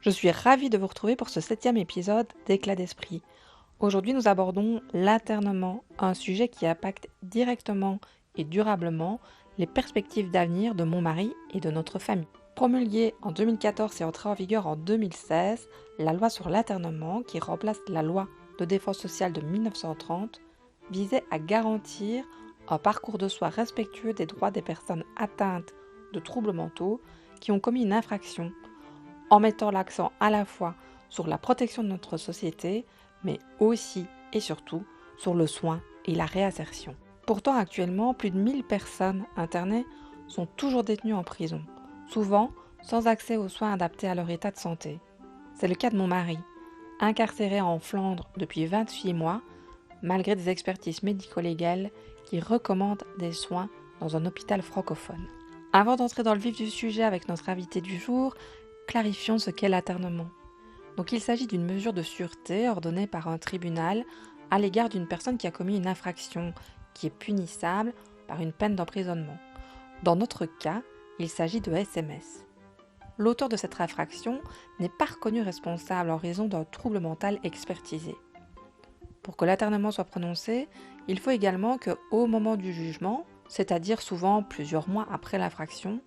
Je suis ravie de vous retrouver pour ce 7e épisode d'Éclat d'esprit. Aujourd'hui, nous abordons l'internement, un sujet qui impacte directement et durablement les perspectives d'avenir de mon mari et de notre famille. Promulguée en 2014 et entrée en vigueur en 2016, la loi sur l'internement, qui remplace la loi de défense sociale de 1930, visait à garantir un parcours de soins respectueux des droits des personnes atteintes de troubles mentaux qui ont commis une infraction, en mettant l'accent à la fois sur la protection de notre société, mais aussi et surtout sur le soin et la réinsertion. Pourtant, actuellement, plus de 1000 personnes internées sont toujours détenues en prison, souvent sans accès aux soins adaptés à leur état de santé. C'est le cas de mon mari, incarcéré en Flandre depuis 28 mois, malgré des expertises médico-légales qui recommandent des soins dans un hôpital francophone. Avant d'entrer dans le vif du sujet avec notre invité du jour, clarifions ce qu'est l'internement. Donc il s'agit d'une mesure de sûreté ordonnée par un tribunal à l'égard d'une personne qui a commis une infraction qui est punissable par une peine d'emprisonnement. Dans notre cas, il s'agit de SMS. L'auteur de cette infraction n'est pas reconnu responsable en raison d'un trouble mental expertisé. Pour que l'internement soit prononcé, il faut également qu'au moment du jugement, c'est-à-dire souvent plusieurs mois après l'infraction,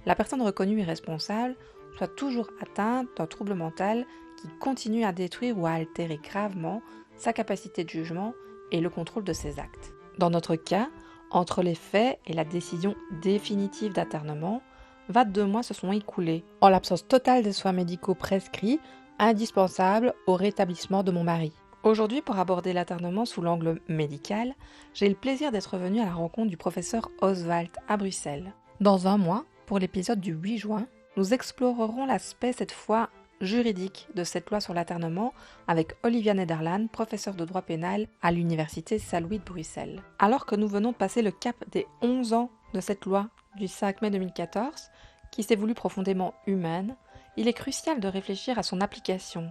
la personne reconnue et responsable soit toujours atteinte d'un trouble mental qui continue à détruire ou à altérer gravement sa capacité de jugement et le contrôle de ses actes. Dans notre cas, entre les faits et la décision définitive d'internement, 22 mois se sont écoulés, en l'absence totale des soins médicaux prescrits, indispensables au rétablissement de mon mari. Aujourd'hui, pour aborder l'internement sous l'angle médical, j'ai le plaisir d'être venu à la rencontre du professeur Oswald à Bruxelles. Dans un mois, pour l'épisode du 8 juin, nous explorerons l'aspect cette fois juridique de cette loi sur l'internement avec Olivia Nederland, professeure de droit pénal à l'université Saint-Louis de Bruxelles. Alors que nous venons de passer le cap des 11 ans de cette loi du 5 mai 2014, qui s'est voulue profondément humaine, il est crucial de réfléchir à son application,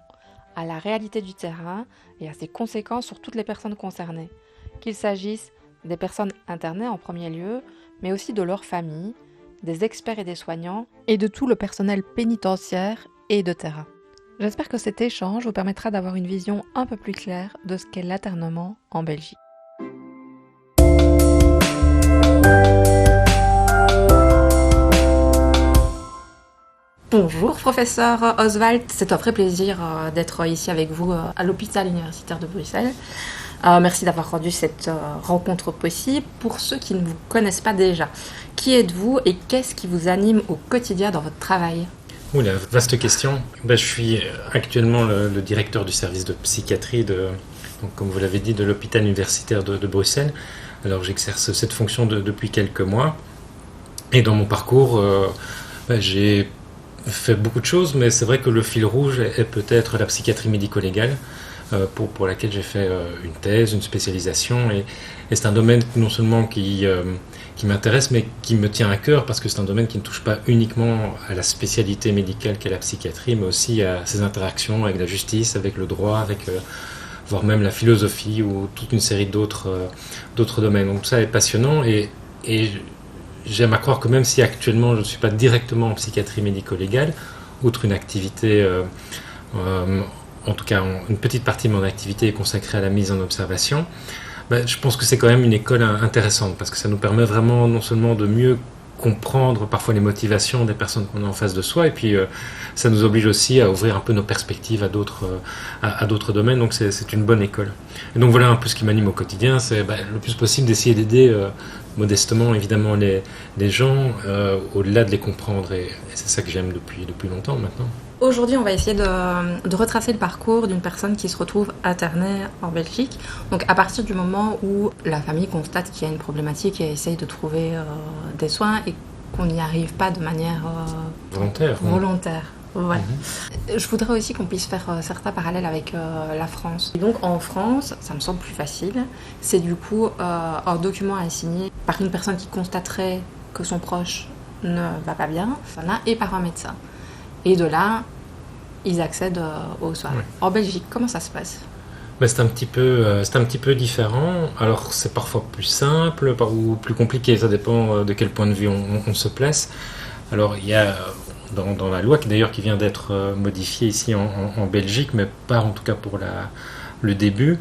à la réalité du terrain et à ses conséquences sur toutes les personnes concernées, qu'il s'agisse des personnes internées en premier lieu, mais aussi de leurs familles, des experts et des soignants, et de tout le personnel pénitentiaire et de terrain. J'espère que cet échange vous permettra d'avoir une vision un peu plus claire de ce qu'est l'internement en Belgique. Bonjour professeur Oswald, c'est un vrai plaisir d'être ici avec vous à l'hôpital universitaire de Bruxelles. Merci d'avoir rendu cette rencontre possible. Pour ceux qui ne vous connaissent pas déjà, qui êtes-vous et qu'est-ce qui vous anime au quotidien dans votre travail ? Oula, vaste question. Je suis actuellement le directeur du service de psychiatrie, donc, comme vous l'avez dit, de l'hôpital universitaire de Bruxelles. Alors j'exerce cette fonction depuis quelques mois. Et dans mon parcours, j'ai fait beaucoup de choses, mais c'est vrai que le fil rouge est peut-être la psychiatrie médico-légale, pour laquelle j'ai fait une thèse, une spécialisation, et c'est un domaine non seulement qui m'intéresse, mais qui me tient à cœur, parce que c'est un domaine qui ne touche pas uniquement à la spécialité médicale qu'est la psychiatrie, mais aussi à ses interactions avec la justice, avec le droit, voire même la philosophie, ou toute une série d'autres domaines. Donc ça est passionnant, et j'aime à croire que même si actuellement je ne suis pas directement en psychiatrie médico-légale, outre une activité, en tout cas une petite partie de mon activité est consacrée à la mise en observation, je pense que c'est quand même une école intéressante, parce que ça nous permet vraiment non seulement de mieux comprendre parfois les motivations des personnes qu'on a en face de soi, et puis ça nous oblige aussi à ouvrir un peu nos perspectives à d'autres domaines, donc c'est une bonne école. Et donc voilà un peu ce qui m'anime au quotidien, c'est le plus possible d'essayer d'aider modestement évidemment les gens, au-delà de les comprendre, et c'est ça que j'aime depuis longtemps maintenant. Aujourd'hui, on va essayer de retracer le parcours d'une personne qui se retrouve internée en Belgique. Donc à partir du moment où la famille constate qu'il y a une problématique et essaye de trouver des soins et qu'on n'y arrive pas de manière volontaire. Voilà. Je voudrais aussi qu'on puisse faire certains parallèles avec la France. Et donc en France, ça me semble plus facile, c'est du coup un document à signer par une personne qui constaterait que son proche ne va pas bien, et par un médecin. Et de là, ils accèdent aux soins. Oui. En Belgique, comment ça se passe ? C'est un petit peu différent. Alors c'est parfois plus simple ou plus compliqué, ça dépend de quel point de vue on se place. Alors il y a dans la loi, qui vient d'être modifiée ici en Belgique, mais pas en tout cas pour le début.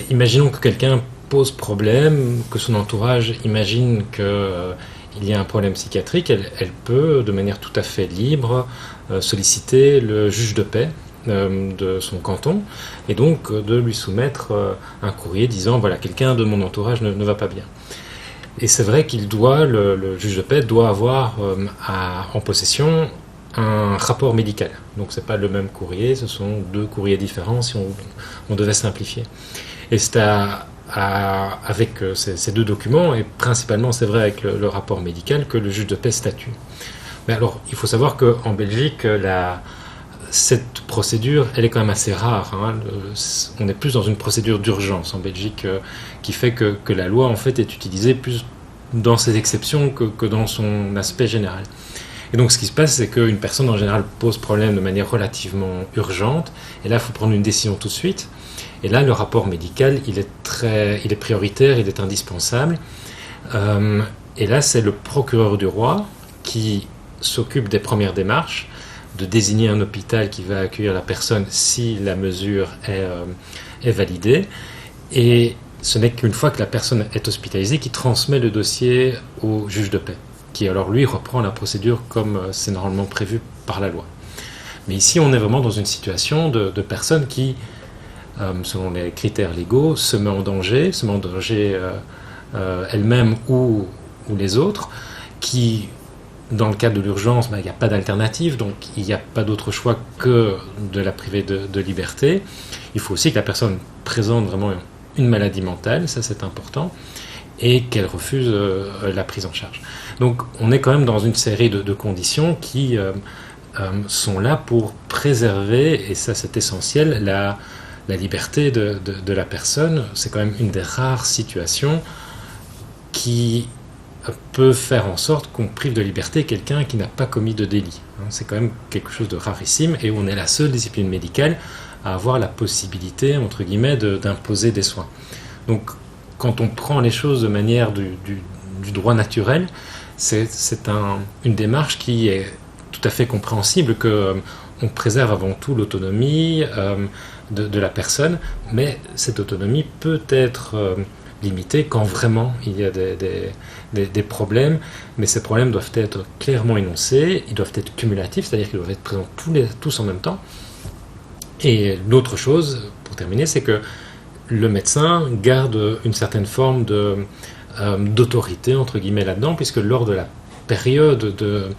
Imaginons que quelqu'un pose problème, que son entourage imagine qu'il y a un problème psychiatrique, elle peut, de manière tout à fait libre, solliciter le juge de paix de son canton, et donc de lui soumettre un courrier disant voilà, quelqu'un de mon entourage ne va pas bien. Et c'est vrai le juge de paix doit avoir en possession un rapport médical. Donc c'est pas le même courrier, ce sont deux courriers différents si on devait simplifier. Et c'est avec ces deux documents, et principalement c'est vrai avec le rapport médical, que le juge de paix statue. Mais alors, il faut savoir qu'en Belgique, cette procédure, elle est quand même assez rare. On est plus dans une procédure d'urgence en Belgique, qui fait que la loi en fait est utilisée plus dans ses exceptions que dans son aspect général. Et donc ce qui se passe, c'est qu'une personne en général pose problème de manière relativement urgente, et là il faut prendre une décision tout de suite. Et là le rapport médical, il est prioritaire, il est indispensable. Et là c'est le procureur du roi qui s'occupe des premières démarches, de désigner un hôpital qui va accueillir la personne si la mesure est validée. Et ce n'est qu'une fois que la personne est hospitalisée qu'il transmet le dossier au juge de paix, qui alors lui reprend la procédure comme c'est normalement prévu par la loi. Mais ici on est vraiment dans une situation de personne qui, selon les critères légaux, se met en danger elle-même ou les autres, qui, dans le cadre de l'urgence, il n'y a pas d'alternative, donc il n'y a pas d'autre choix que de la priver de liberté. Il faut aussi que la personne présente vraiment une maladie mentale, ça c'est important, et qu'elle refuse la prise en charge. Donc on est quand même dans une série de conditions qui sont là pour préserver, et ça c'est essentiel, la liberté de la personne. C'est quand même une des rares situations qui peut faire en sorte qu'on prive de liberté quelqu'un qui n'a pas commis de délit. C'est quand même quelque chose de rarissime, et on est la seule discipline médicale à avoir la possibilité, entre guillemets, d'imposer des soins. Donc quand on prend les choses de manière du droit naturel, c'est une démarche qui est tout à fait compréhensible, qu'on préserve avant tout l'autonomie de la personne, mais cette autonomie peut être limitée quand vraiment il y a des problèmes, mais ces problèmes doivent être clairement énoncés, ils doivent être cumulatifs, c'est-à-dire qu'ils doivent être présents tous en même temps. Et l'autre chose, pour terminer, c'est que le médecin garde une certaine forme d'autorité, entre guillemets, là-dedans, puisque lors de la période de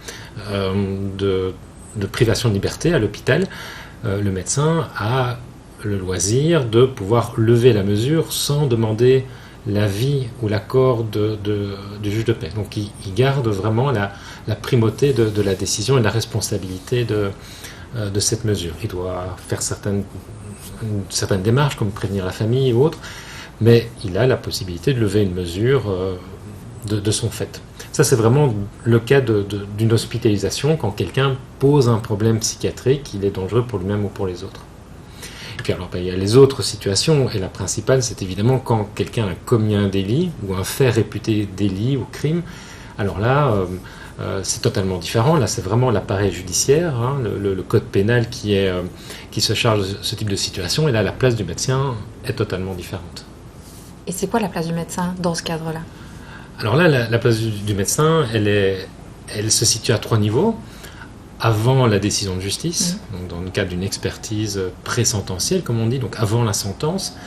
privation de liberté à l'hôpital, le médecin a le loisir de pouvoir lever la mesure sans demander l'avis ou l'accord du juge de paix. Donc il garde vraiment la primauté de la décision et de la responsabilité de cette mesure. Il doit faire certaines démarches, comme prévenir la famille ou autre, mais il a la possibilité de lever une mesure de son fait. Ça, c'est vraiment le cas d'une hospitalisation, quand quelqu'un pose un problème psychiatrique, il est dangereux pour lui-même ou pour les autres. Et puis alors, il y a les autres situations, et la principale, c'est évidemment quand quelqu'un a commis un délit, ou un fait réputé délit ou crime. Alors là, c'est totalement différent. Là, c'est vraiment l'appareil judiciaire, le code pénal qui se charge de ce type de situation, et là, la place du médecin est totalement différente. Et c'est quoi la place du médecin dans ce cadre-là ? Alors là, la place du médecin, elle se situe à 3 niveaux. Avant la décision de justice, donc dans le cadre d'une expertise pré-sententielle, comme on dit, donc avant la sentence.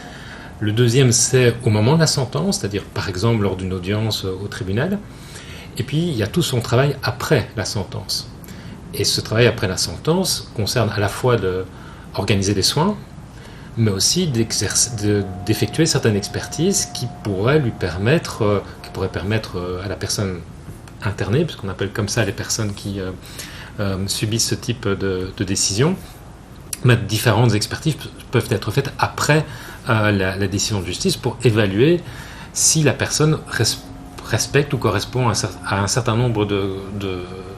Le deuxième, c'est au moment de la sentence, c'est-à-dire par exemple lors d'une audience au tribunal. Et puis, il y a tout son travail après la sentence. Et ce travail après la sentence concerne à la fois d'organiser des soins, mais aussi d'effectuer certaines expertises qui pourraient permettre à la personne internée, puisqu'on appelle comme ça les personnes qui subissent ce type de décision. Mais différentes expertises peuvent être faites après la décision de justice pour évaluer si la personne respecte ou correspond à un certain nombre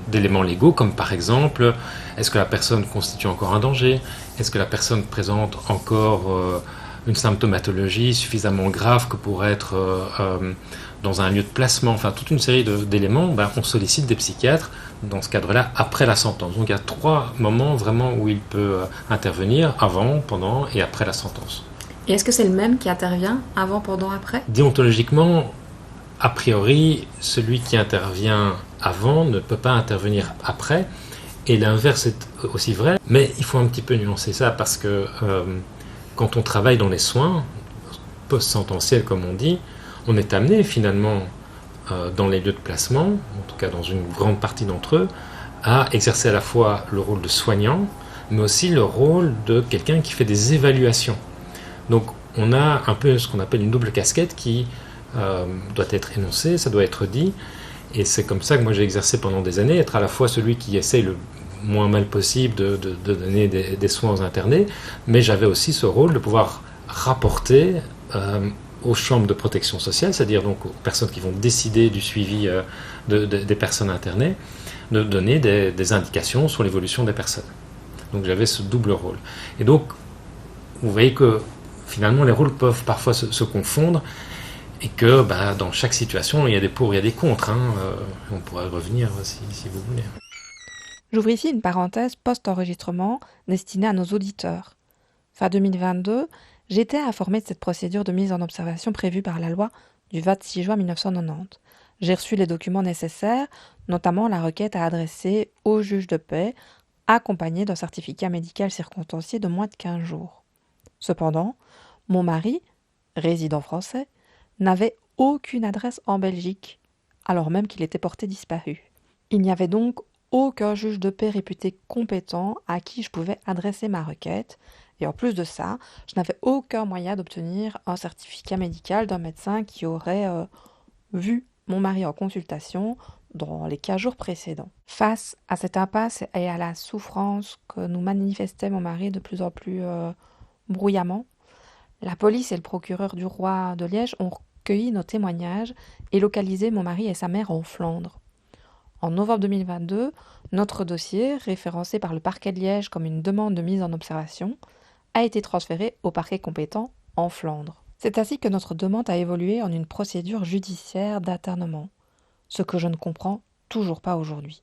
d'éléments légaux, comme par exemple, est-ce que la personne constitue encore un danger ? Est-ce que la personne présente encore une symptomatologie suffisamment grave que pour être dans un lieu de placement ? Enfin, toute une série d'éléments. On sollicite des psychiatres dans ce cadre-là, après la sentence. Donc il y a 3 moments vraiment où il peut intervenir, avant, pendant et après la sentence. Et est-ce que c'est le même qui intervient avant, pendant, après ? Déontologiquement, a priori, celui qui intervient avant ne peut pas intervenir après, et l'inverse est aussi vrai, mais il faut un petit peu nuancer ça, parce que quand on travaille dans les soins, post-sententiels comme on dit, on est amené finalement dans les lieux de placement, en tout cas dans une grande partie d'entre eux, à exercer à la fois le rôle de soignant, mais aussi le rôle de quelqu'un qui fait des évaluations. Donc on a un peu ce qu'on appelle une double casquette qui doit être énoncée, ça doit être dit, et c'est comme ça que moi j'ai exercé pendant des années, être à la fois celui qui essaye le moins mal possible de donner des soins aux internés, mais j'avais aussi ce rôle de pouvoir rapporter aux chambres de protection sociale, c'est-à-dire donc aux personnes qui vont décider du suivi des personnes internées, de donner des indications sur l'évolution des personnes. Donc j'avais ce double rôle. Et donc, vous voyez que finalement les rôles peuvent parfois se confondre, et que dans chaque situation, il y a des pour, il y a des contre. On pourrait revenir si vous voulez. J'ouvre ici une parenthèse post-enregistrement destinée à nos auditeurs. Fin 2022, j'ai été informée de cette procédure de mise en observation prévue par la loi du 26 juin 1990. J'ai reçu les documents nécessaires, notamment la requête à adresser au juge de paix, accompagnée d'un certificat médical circonstancié de moins de 15 jours. Cependant, mon mari, résident français, n'avait aucune adresse en Belgique, alors même qu'il était porté disparu. Il n'y avait donc aucun juge de paix réputé compétent à qui je pouvais adresser ma requête, et en plus de ça, je n'avais aucun moyen d'obtenir un certificat médical d'un médecin qui aurait vu mon mari en consultation dans les 15 jours précédents. Face à cette impasse et à la souffrance que nous manifestait mon mari de plus en plus bruyamment, la police et le procureur du roi de Liège ont recueilli nos témoignages et localisé mon mari et sa mère en Flandre. En novembre 2022, notre dossier, référencé par le parquet de Liège comme une demande de mise en observation, a été transféré au parquet compétent en Flandre. C'est ainsi que notre demande a évolué en une procédure judiciaire d'internement, ce que je ne comprends toujours pas aujourd'hui.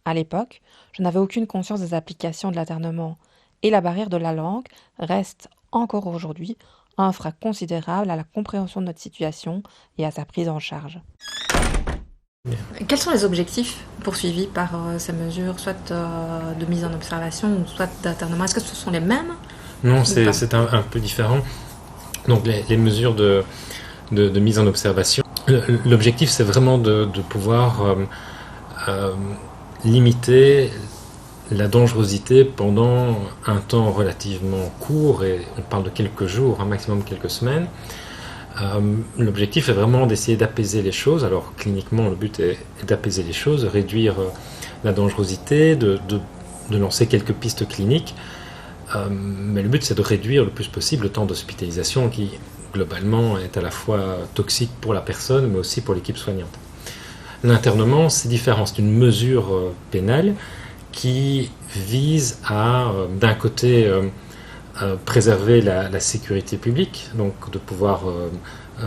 À l'époque, je n'avais aucune conscience des applications de l'internement, et la barrière de la langue reste encore aujourd'hui un frein considérable à la compréhension de notre situation et à sa prise en charge. Quels sont les objectifs poursuivis par ces mesures, soit de mise en observation ou soit d'internement ? Est-ce que ce sont les mêmes ? Non, c'est un peu différent. Donc les mesures de mise en observation, l'objectif c'est vraiment de pouvoir limiter la dangerosité pendant un temps relativement court, et on parle de quelques jours, un maximum quelques semaines. L'objectif est vraiment d'essayer d'apaiser les choses. Alors cliniquement, le but est d'apaiser les choses, de réduire la dangerosité, de lancer quelques pistes cliniques. Mais le but, c'est de réduire le plus possible le temps d'hospitalisation qui, globalement, est à la fois toxique pour la personne, mais aussi pour l'équipe soignante. L'internement, c'est différent. C'est une mesure pénale qui vise à, d'un côté, préserver la sécurité publique, donc de pouvoir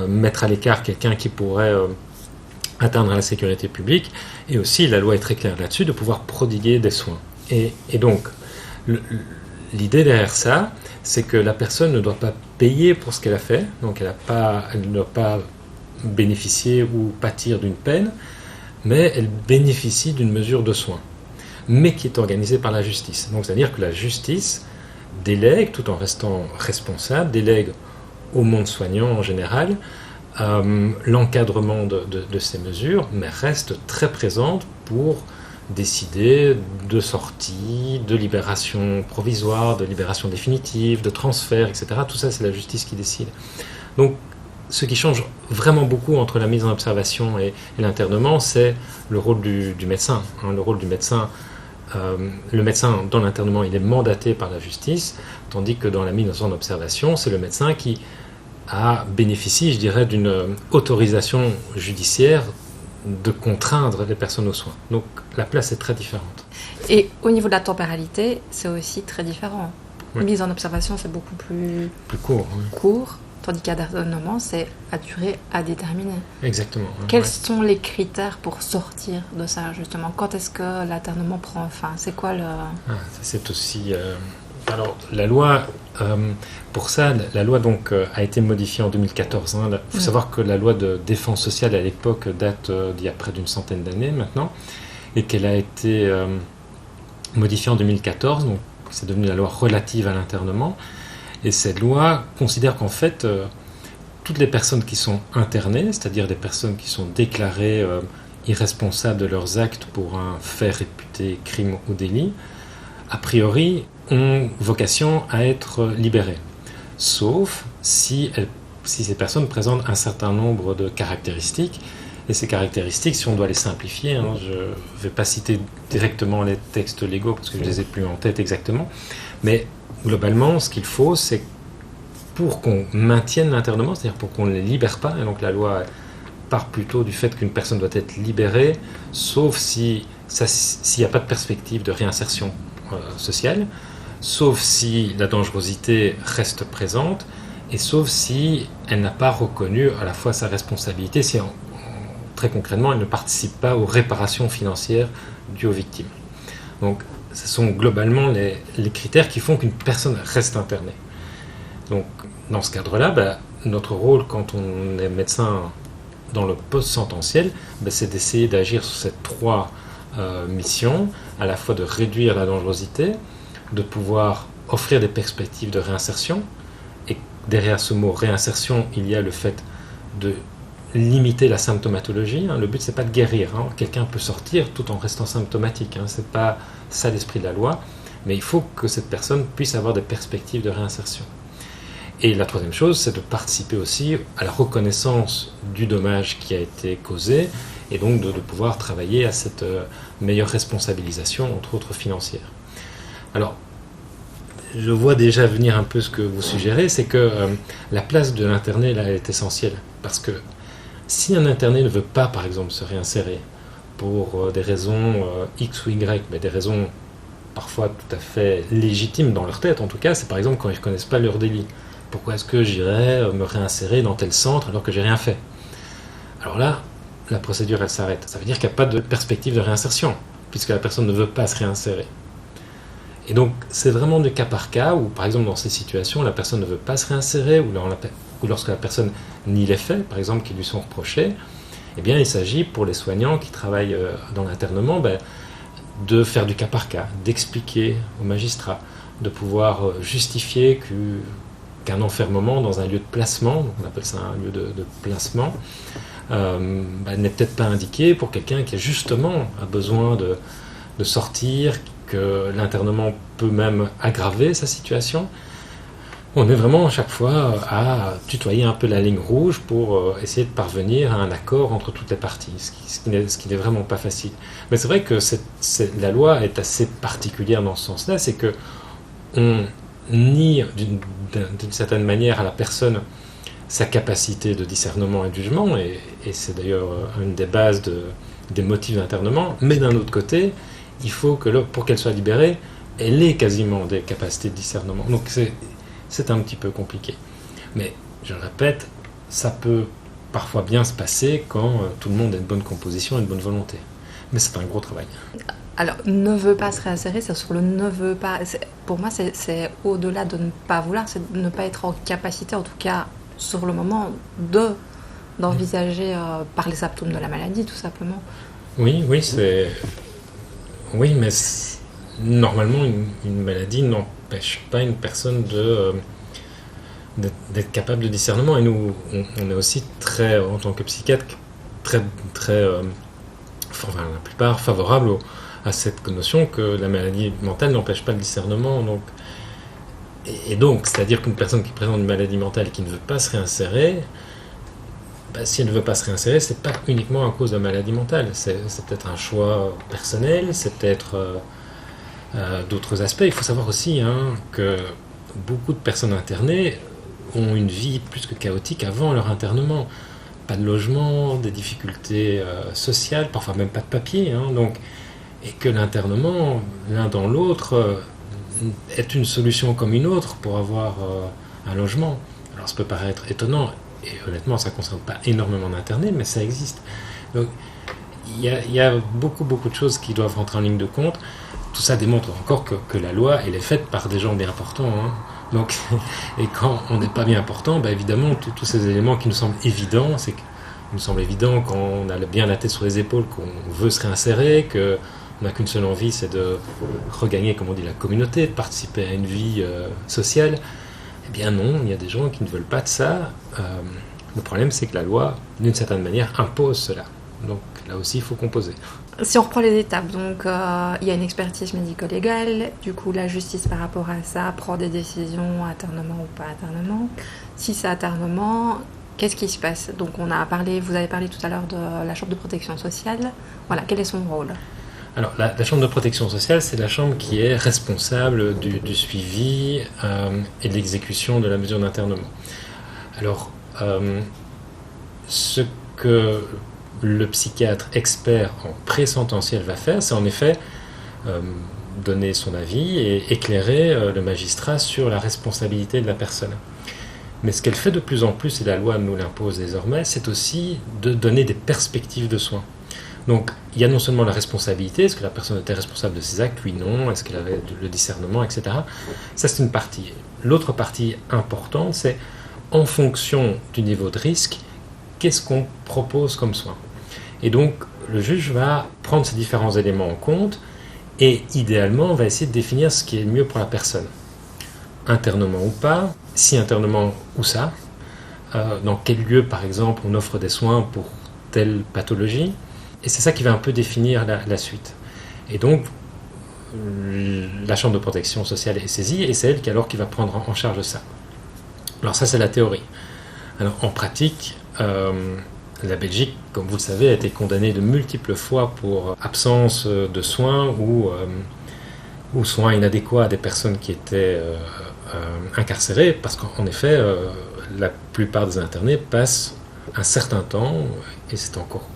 mettre à l'écart quelqu'un qui pourrait atteindre la sécurité publique, et aussi, la loi est très claire là-dessus, de pouvoir prodiguer des soins. Et donc, l'idée derrière ça, c'est que la personne ne doit pas payer pour ce qu'elle a fait, donc elle ne doit pas bénéficier ou pâtir d'une peine, mais elle bénéficie d'une mesure de soins, mais qui est organisée par la justice. Donc c'est-à-dire que la justice délègue, tout en restant responsable, délègue au monde soignant en général l'encadrement de ces mesures, mais reste très présente pour décider de sortie, de libération provisoire, de libération définitive, de transfert, etc. Tout ça, c'est la justice qui décide. Donc, ce qui change vraiment beaucoup entre la mise en observation et l'internement, c'est le rôle du médecin. Le rôle du médecin, le médecin dans l'internement, il est mandaté par la justice, tandis que dans la mise en observation, c'est le médecin qui a bénéficié, je dirais, d'une autorisation judiciaire de contraindre les personnes aux soins. Donc la place est très différente. Et au niveau de la temporalité, c'est aussi très différent. Oui. Mise en observation, c'est beaucoup plus court. Oui. Court, tandis qu'un internement, c'est à durée indéterminée. Exactement. Quels sont les critères pour sortir de ça, justement? Quand est-ce que l'internement prend fin? C'est quoi le... C'est aussi... Alors, la loi, pour ça, la loi donc, a été modifiée en 2014. Il faut savoir que la loi de défense sociale, à l'époque, date d'il y a près d'une centaine d'années maintenant, et qu'elle a été modifiée en 2014, donc c'est devenu la loi relative à l'internement. Et cette loi considère qu'en fait, toutes les personnes qui sont internées, c'est-à-dire des personnes qui sont déclarées irresponsables de leurs actes pour un fait réputé crime ou délit, a priori, ont vocation à être libérées. Sauf si ces personnes présentent un certain nombre de caractéristiques. Et ces caractéristiques, si on doit les simplifier, je ne vais pas citer directement les textes légaux parce que je ne les ai plus en tête exactement, mais globalement, ce qu'il faut, c'est pour qu'on maintienne l'internement, c'est-à-dire pour qu'on ne les libère pas, et donc la loi part plutôt du fait qu'une personne doit être libérée, sauf s'il n'y a pas de perspective de réinsertion sociale, sauf si la dangerosité reste présente, et sauf si elle n'a pas reconnu à la fois sa responsabilité, si très concrètement elle ne participe pas aux réparations financières dues aux victimes. Donc ce sont globalement les critères qui font qu'une personne reste internée. Donc dans ce cadre-là, notre rôle quand on est médecin dans le post-sententiel, c'est d'essayer d'agir sur ces trois missions, à la fois de réduire la dangerosité, de pouvoir offrir des perspectives de réinsertion, et derrière ce mot réinsertion, il y a le fait de limiter la symptomatologie. Le but, c'est pas de guérir. Quelqu'un peut sortir tout en restant symptomatique. C'est pas ça l'esprit de la loi, mais il faut que cette personne puisse avoir des perspectives de réinsertion. Et la troisième chose, c'est de participer aussi à la reconnaissance du dommage qui a été causé, et donc de pouvoir travailler à cette meilleure responsabilisation, entre autres financière. Alors, je vois déjà venir un peu ce que vous suggérez, c'est que la place de l'interné là est essentielle, parce que si un interné ne veut pas, par exemple, se réinsérer pour des raisons X ou Y, mais des raisons parfois tout à fait légitimes dans leur tête, en tout cas, c'est par exemple quand ils ne reconnaissent pas leur délit. Pourquoi est-ce que j'irais me réinsérer dans tel centre alors que j'ai rien fait? Alors là, la procédure, elle s'arrête. Ça veut dire qu'il n'y a pas de perspective de réinsertion, puisque la personne ne veut pas se réinsérer. Et donc, c'est vraiment du cas par cas, où par exemple dans ces situations, la personne ne veut pas se réinsérer, ou lorsque la personne nie les faits, par exemple, qui lui sont reprochés, eh bien, il s'agit pour les soignants qui travaillent dans l'internement, de faire du cas par cas, d'expliquer au magistrat, de pouvoir justifier qu'un enfermement dans un lieu de placement, on appelle ça un lieu de placement, n'est peut-être pas indiqué pour quelqu'un qui justement a besoin de sortir, que l'internement peut même aggraver sa situation. On est vraiment à chaque fois à tutoyer un peu la ligne rouge pour essayer de parvenir à un accord entre toutes les parties, ce qui n'est vraiment pas facile. Mais c'est vrai que la loi est assez particulière dans ce sens-là, c'est que on nie d'une certaine manière à la personne sa capacité de discernement et de jugement, et c'est d'ailleurs une des bases des motifs d'internement, mais d'un autre côté, il faut que pour qu'elle soit libérée, elle ait quasiment des capacités de discernement. Donc c'est un petit peu compliqué. Mais je le répète, ça peut parfois bien se passer quand tout le monde a une bonne composition et une bonne volonté. Mais c'est un gros travail. Alors, ne veut pas se réinsérer, c'est sur le ne veut pas. Pour moi, c'est au-delà de ne pas vouloir, c'est de ne pas être en capacité, en tout cas sur le moment, d'envisager par les symptômes de la maladie, tout simplement. Oui, mais normalement, une maladie n'empêche pas une personne d'être capable de discernement. Et nous, on est aussi très, en tant que psychiatre, très, la plupart favorables à cette notion que la maladie mentale n'empêche pas le discernement. Donc, c'est-à-dire qu'une personne qui présente une maladie mentale et qui ne veut pas se réinsérer, si elle ne veut pas se réinsérer, c'est pas uniquement à cause de la maladie mentale. C'est peut-être un choix personnel, c'est peut-être d'autres aspects. Il faut savoir aussi que beaucoup de personnes internées ont une vie plus que chaotique avant leur internement. Pas de logement, des difficultés sociales, parfois même pas de papier. Et que l'internement, l'un dans l'autre, est une solution comme une autre pour avoir un logement. Alors ça peut paraître étonnant, et honnêtement ça ne concerne pas énormément d'internés, mais ça existe. Donc il y a beaucoup de choses qui doivent rentrer en ligne de compte. Tout ça démontre encore que la loi, elle est faite par des gens bien portants. Hein. Donc, et quand on n'est pas bien portant, évidemment, tous ces éléments qui nous semblent évidents, c'est qu'il nous semble évident quand on a bien la tête sur les épaules, qu'on veut se réinsérer, qu'on n'a qu'une seule envie, c'est de regagner, comme on dit, la communauté, de participer à une vie sociale. Eh bien non, il y a des gens qui ne veulent pas de ça. Le problème, c'est que la loi, d'une certaine manière, impose cela. Donc là aussi, il faut composer. Si on reprend les étapes, donc il y a une expertise médico-légale, du coup la justice par rapport à ça prend des décisions, internement ou pas internement. Si c'est internement, qu'est-ce qui se passe? Donc vous avez parlé tout à l'heure de la Chambre de protection sociale. Voilà, quel est son rôle? Alors la Chambre de protection sociale, c'est la chambre qui est responsable du suivi et de l'exécution de la mesure d'internement. Alors ce que le psychiatre expert en présententiel va faire, c'est en effet donner son avis et éclairer le magistrat sur la responsabilité de la personne. Mais ce qu'elle fait de plus en plus, et la loi nous l'impose désormais, c'est aussi de donner des perspectives de soins. Donc il y a non seulement la responsabilité, est-ce que la personne était responsable de ses actes, oui, non, est-ce qu'elle avait le discernement, etc. Ça c'est une partie. L'autre partie importante, c'est en fonction du niveau de risque, qu'est-ce qu'on propose comme soin. Et donc, le juge va prendre ces différents éléments en compte et, idéalement, va essayer de définir ce qui est le mieux pour la personne. Internement ou pas, si internement, où ça, dans quel lieu, par exemple, on offre des soins pour telle pathologie. Et c'est ça qui va un peu définir la suite. Et donc, la Chambre de protection sociale est saisie et c'est elle qui va prendre en charge ça. Alors ça, c'est la théorie. Alors, en pratique... la Belgique, comme vous le savez, a été condamnée de multiples fois pour absence de soins ou soins inadéquats à des personnes qui étaient incarcérées, parce qu'en effet, la plupart des internés passent un certain temps, et c'est encore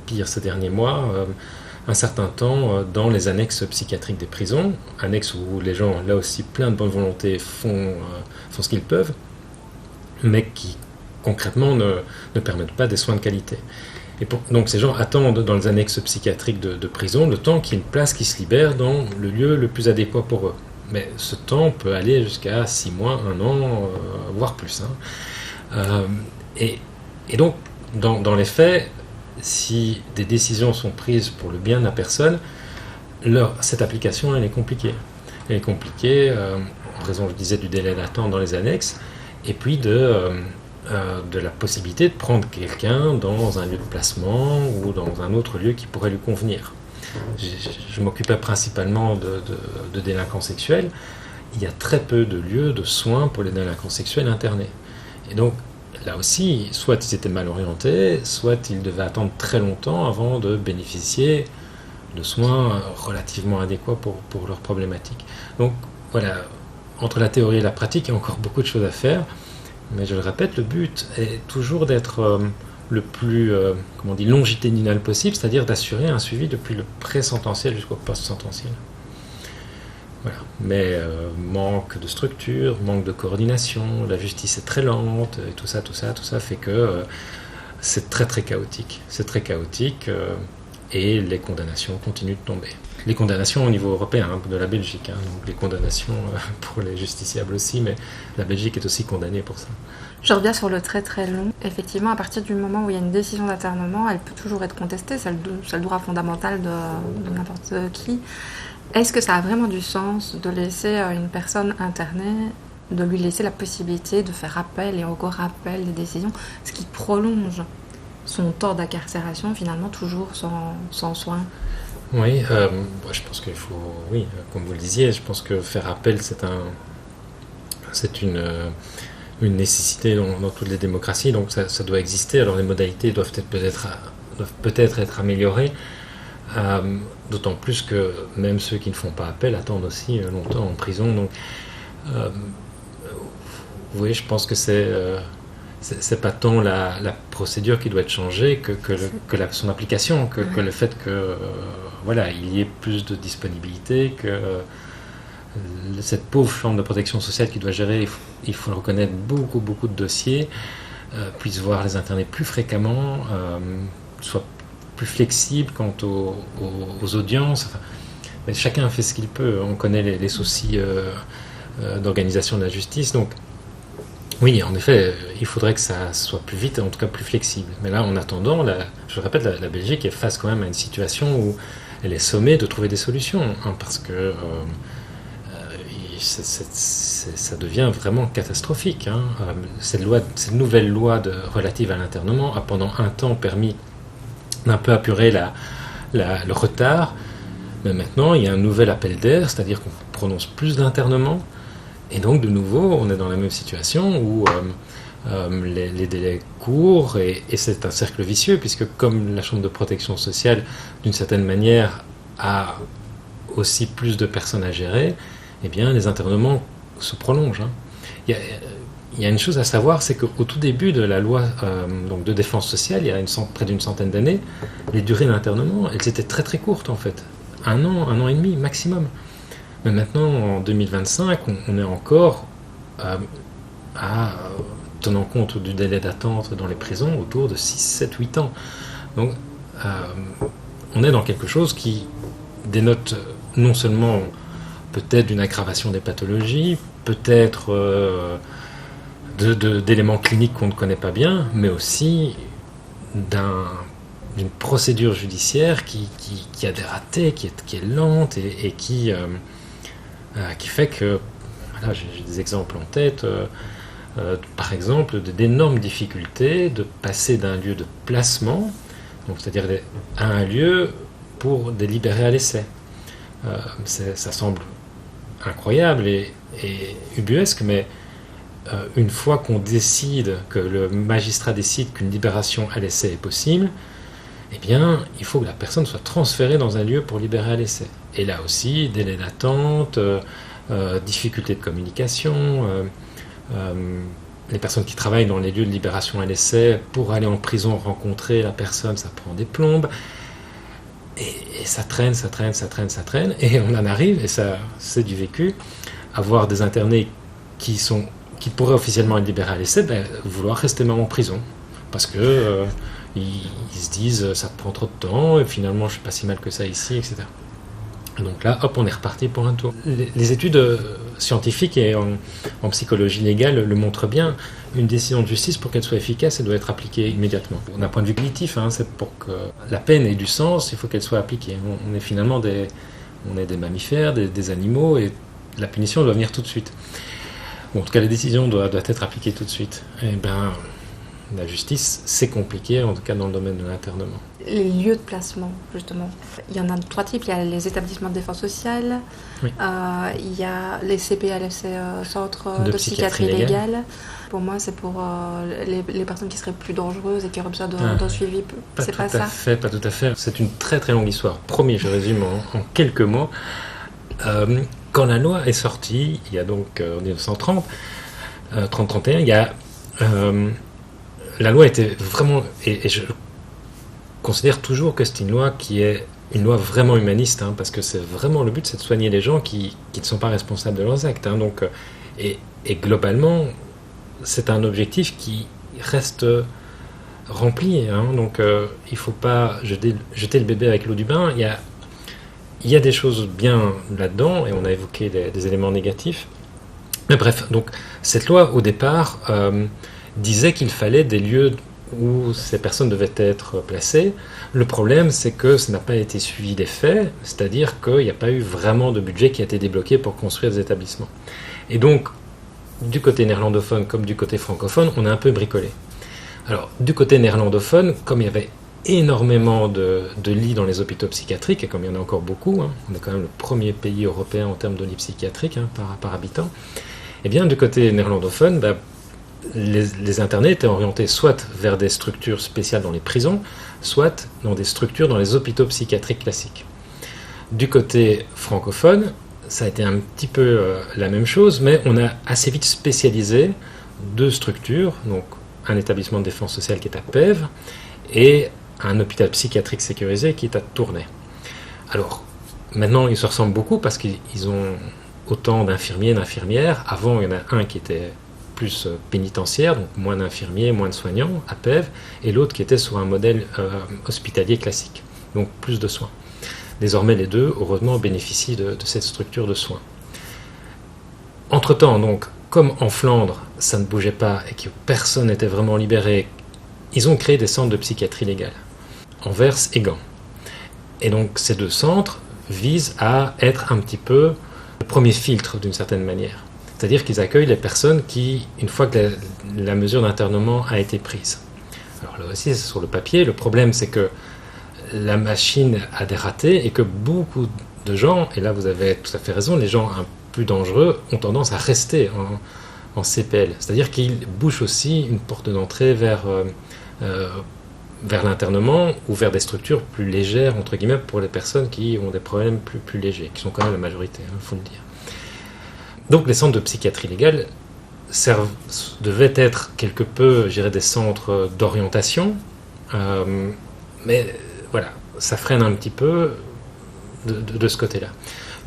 pire ces derniers mois, un certain temps dans les annexes psychiatriques des prisons, annexes où les gens, là aussi, plein de bonne volonté, font ce qu'ils peuvent, mais qui concrètement ne permettent pas des soins de qualité. Donc ces gens attendent dans les annexes psychiatriques de prison le temps qu'il y ait une place qui se libère dans le lieu le plus adéquat pour eux. Mais ce temps peut aller jusqu'à 6 mois, 1 an, voire plus. Et donc, dans les faits, si des décisions sont prises pour le bien de la personne, cette application, elle est compliquée. Elle est compliquée en raison, je disais, du délai d'attente dans les annexes, et puis de la possibilité de prendre quelqu'un dans un lieu de placement ou dans un autre lieu qui pourrait lui convenir. Je m'occupais principalement de délinquants sexuels. Il y a très peu de lieux de soins pour les délinquants sexuels internés. Et donc, là aussi, soit ils étaient mal orientés, soit ils devaient attendre très longtemps avant de bénéficier de soins relativement adéquats pour leurs problématiques. Donc, voilà, entre la théorie et la pratique, il y a encore beaucoup de choses à faire. Mais je le répète, le but est toujours d'être le plus longitudinal possible, c'est-à-dire d'assurer un suivi depuis le pré-sententiel jusqu'au post-sententiel. Voilà. Mais manque de structure, manque de coordination, la justice est très lente, et tout ça fait que c'est très très chaotique. C'est très chaotique et les condamnations continuent de tomber. Les condamnations au niveau européen, de la Belgique, donc les condamnations pour les justiciables aussi, mais la Belgique est aussi condamnée pour ça. Je reviens sur le très très long. Effectivement, à partir du moment où il y a une décision d'internement, elle peut toujours être contestée, c'est le droit fondamental de n'importe qui. Est-ce que ça a vraiment du sens de laisser une personne internée, de lui laisser la possibilité de faire appel et encore appel des décisions, ce qui prolonge son temps d'incarcération finalement toujours sans soin? Oui, je pense qu'il faut, oui, comme vous le disiez, je pense que faire appel, c'est une nécessité dans toutes les démocraties, donc ça doit exister. Alors les modalités doivent peut-être être améliorées, d'autant plus que même ceux qui ne font pas appel attendent aussi longtemps en prison. Donc, oui, je pense que c'est pas tant la procédure qui doit être changée que son application, que le fait que il y ait plus de disponibilité, cette pauvre chambre de protection sociale qui doit gérer, il faut le reconnaître, beaucoup de dossiers, puisse voir les internés plus fréquemment, soit plus flexible quant aux audiences. Enfin, mais chacun fait ce qu'il peut. On connaît les soucis d'organisation de la justice. Donc, oui, en effet, il faudrait que ça soit plus vite, en tout cas plus flexible. Mais là, en attendant, je le répète, la Belgique est face quand même à une situation où elle est sommée de trouver des solutions, hein, parce que ça devient vraiment catastrophique. Hein. Cette nouvelle loi relative à l'internement a pendant un temps permis d'un peu apurer le retard, mais maintenant il y a un nouvel appel d'air, c'est-à-dire qu'on prononce plus d'internement, et donc de nouveau on est dans la même situation où les délais courent, et c'est un cercle vicieux, puisque comme la chambre de protection sociale d'une certaine manière a aussi plus de personnes à gérer, eh bien les internements se prolongent. Hein. Il y a une chose à savoir, c'est qu'au tout début de la loi donc de défense sociale, il y a près d'une centaine d'années, les durées d'internement, elles étaient très très courtes en fait. Un an et demi maximum. Mais maintenant, en 2025, on est encore tenant compte du délai d'attente dans les prisons, autour de 6, 7, 8 ans. Donc, on est dans quelque chose qui dénote non seulement peut-être d'une aggravation des pathologies, peut-être d'éléments cliniques qu'on ne connaît pas bien, mais aussi d'une procédure judiciaire qui a des ratés, qui est lente et qui fait que, voilà, j'ai des exemples en tête, par exemple d'énormes difficultés de passer d'un lieu de placement, donc c'est-à-dire à un lieu pour délibérer à l'essai. Ça semble incroyable et ubuesque, mais une fois qu'on décide, que le magistrat décide qu'une libération à l'essai est possible, eh bien, il faut que la personne soit transférée dans un lieu pour libérer à l'essai. Et là aussi, délai d'attente, difficultés de communication, les personnes qui travaillent dans les lieux de libération à l'essai, pour aller en prison rencontrer la personne, ça prend des plombes. Et ça traîne, et on en arrive, et ça c'est du vécu, à voir des internés qui pourraient officiellement être libérés à l'essai, vouloir rester même en prison, parce que ils se disent ça prend trop de temps, et finalement je suis pas si mal que ça ici, etc. Donc là, hop, on est reparti pour un tour. Les études scientifiques et en psychologie légale le montrent bien. Une décision de justice, pour qu'elle soit efficace, elle doit être appliquée immédiatement. D'un point de vue cognitif, hein, c'est pour que la peine ait du sens, il faut qu'elle soit appliquée. On est finalement des mammifères, des animaux, et la punition doit venir tout de suite. Bon, en tout cas, la décision doit être appliquée tout de suite. Et ben, la justice, c'est compliqué, en tout cas dans le domaine de l'internement. Les lieux de placement, justement. Il y en a 3 types. Il y a les établissements de défense sociale, oui. Il y a les CPLS, centres de psychiatrie légale. Pour moi, c'est pour les personnes qui seraient plus dangereuses et qui auraient besoin d'un suivi. C'est pas ça ? Pas tout à fait. C'est une très très longue histoire. Promis, je résume en quelques mots. Quand la loi est sortie, il y a donc en 1930, 30-31, il y a... la loi était vraiment... Et je considère toujours que c'est une loi qui est une loi vraiment humaniste, hein, parce que c'est vraiment le but, c'est de soigner les gens qui ne sont pas responsables de leurs actes. Hein, donc, et globalement, c'est un objectif qui reste rempli. Hein, donc il ne faut pas jeter le bébé avec l'eau du bain. Il y a des choses bien là-dedans, et on a évoqué des éléments négatifs. Mais bref, donc cette loi, au départ, disait qu'il fallait des lieux où ces personnes devaient être placées. Le problème, c'est que ça n'a pas été suivi des faits, c'est-à-dire qu'il n'y a pas eu vraiment de budget qui a été débloqué pour construire des établissements. Et donc, du côté néerlandophone comme du côté francophone, on a un peu bricolé. Alors, du côté néerlandophone, comme il y avait énormément de lits dans les hôpitaux psychiatriques, et comme il y en a encore beaucoup, hein, on est quand même le premier pays européen en termes de lits psychiatriques, hein, par habitant, et bien du côté néerlandophone, les internés étaient orientés soit vers des structures spéciales dans les prisons, soit dans des structures dans les hôpitaux psychiatriques classiques. Du côté francophone, ça a été un petit peu la même chose, mais on a assez vite spécialisé 2 structures, donc un établissement de défense sociale qui est à Pèves et un hôpital psychiatrique sécurisé qui est à Tournai. Alors, maintenant, ils se ressemblent beaucoup parce qu'ils ont autant d'infirmiers et d'infirmières. Avant, il y en a un qui était plus pénitentiaire, donc moins d'infirmiers, moins de soignants, à PEV, et l'autre qui était sur un modèle hospitalier classique, donc plus de soins. Désormais, les deux, heureusement, bénéficient de cette structure de soins. Entre-temps, donc, comme en Flandre, ça ne bougeait pas et que personne n'était vraiment libéré, ils ont créé des centres de psychiatrie légale, Anvers et Gand. Et donc, ces deux centres visent à être un petit peu le premier filtre d'une certaine manière. C'est-à-dire qu'ils accueillent les personnes qui, une fois que la mesure d'internement a été prise. Alors là aussi, c'est sur le papier. Le problème, c'est que la machine a des ratés et que beaucoup de gens, et là vous avez tout à fait raison, les gens un peu plus dangereux ont tendance à rester en CPL. C'est-à-dire qu'ils bouchent aussi une porte d'entrée vers l'internement ou vers des structures plus légères, entre guillemets, pour les personnes qui ont des problèmes plus légers, qui sont quand même la majorité, il faut le dire. Donc les centres de psychiatrie légale devaient être quelque peu, je dirais, des centres d'orientation, mais voilà, ça freine un petit peu de ce côté-là.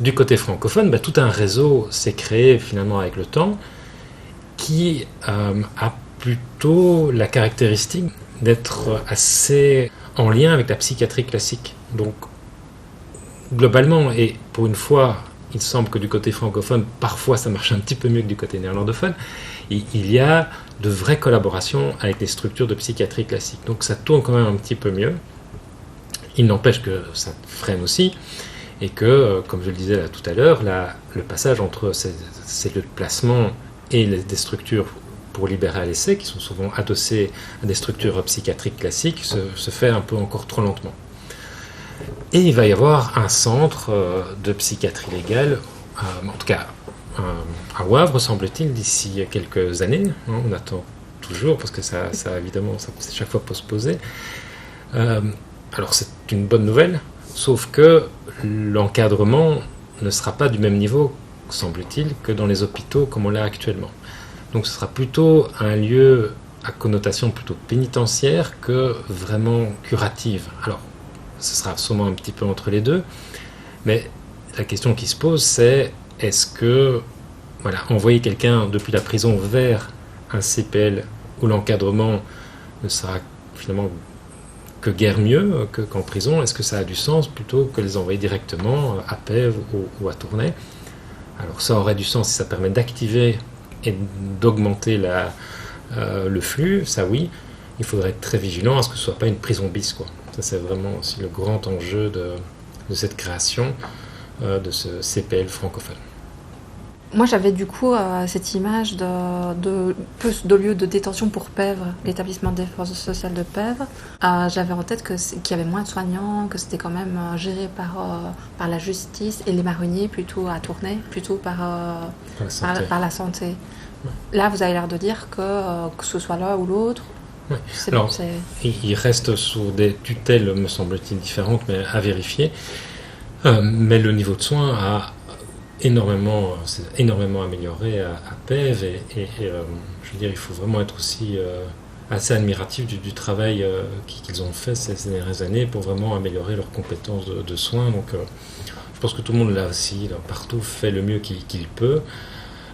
Du côté francophone, tout un réseau s'est créé finalement avec le temps qui a plutôt la caractéristique d'être assez en lien avec la psychiatrie classique. Donc globalement, et pour une fois, il semble que du côté francophone, parfois ça marche un petit peu mieux que du côté néerlandophone, il y a de vraies collaborations avec les structures de psychiatrie classique. Donc ça tourne quand même un petit peu mieux. Il n'empêche que ça freine aussi, et que, comme je le disais là tout à l'heure, le passage entre ces lieux de placement et des structures pour libérer à l'essai, qui sont souvent adossées à des structures psychiatriques classiques, se fait un peu encore trop lentement. Et il va y avoir un centre de psychiatrie légale, en tout cas à Wavre, semble-t-il, d'ici quelques années. On attend toujours, parce que ça évidemment, ça s'est chaque fois postposé. Alors c'est une bonne nouvelle, sauf que l'encadrement ne sera pas du même niveau, semble-t-il, que dans les hôpitaux comme on l'a actuellement. Donc ce sera plutôt un lieu à connotation plutôt pénitentiaire que vraiment curative. Alors, ce sera sûrement un petit peu entre les deux, mais la question qui se pose, c'est est-ce que envoyer quelqu'un depuis la prison vers un CPL où l'encadrement ne sera finalement que guère mieux qu'en prison, est-ce que ça a du sens plutôt que les envoyer directement à PEV ou à Tournai? Alors ça aurait du sens si ça permet d'activer et d'augmenter le flux, ça oui. Il faudrait être très vigilant à ce que ce ne soit pas une prison bis, quoi. Ça c'est vraiment aussi le grand enjeu de cette création de ce CPL francophone. Moi, j'avais du coup cette image de lieu de détention pour PEV, l'établissement de défense sociale de PEV. J'avais en tête qu'il y avait moins de soignants, que c'était quand même géré par la justice et les marronniers plutôt à Tournai, plutôt par la santé. Ouais. Là, vous avez l'air de dire que ce soit l'un ou l'autre. Ouais. Alors, il reste sous des tutelles, me semble-t-il, différentes, mais à vérifier. Mais le niveau de soins s'est énormément amélioré à PEV et je veux dire, il faut vraiment être aussi assez admiratif du travail qu'ils ont fait ces dernières années pour vraiment améliorer leurs compétences de soins. Donc je pense que tout le monde là aussi, partout, fait le mieux qu'il peut,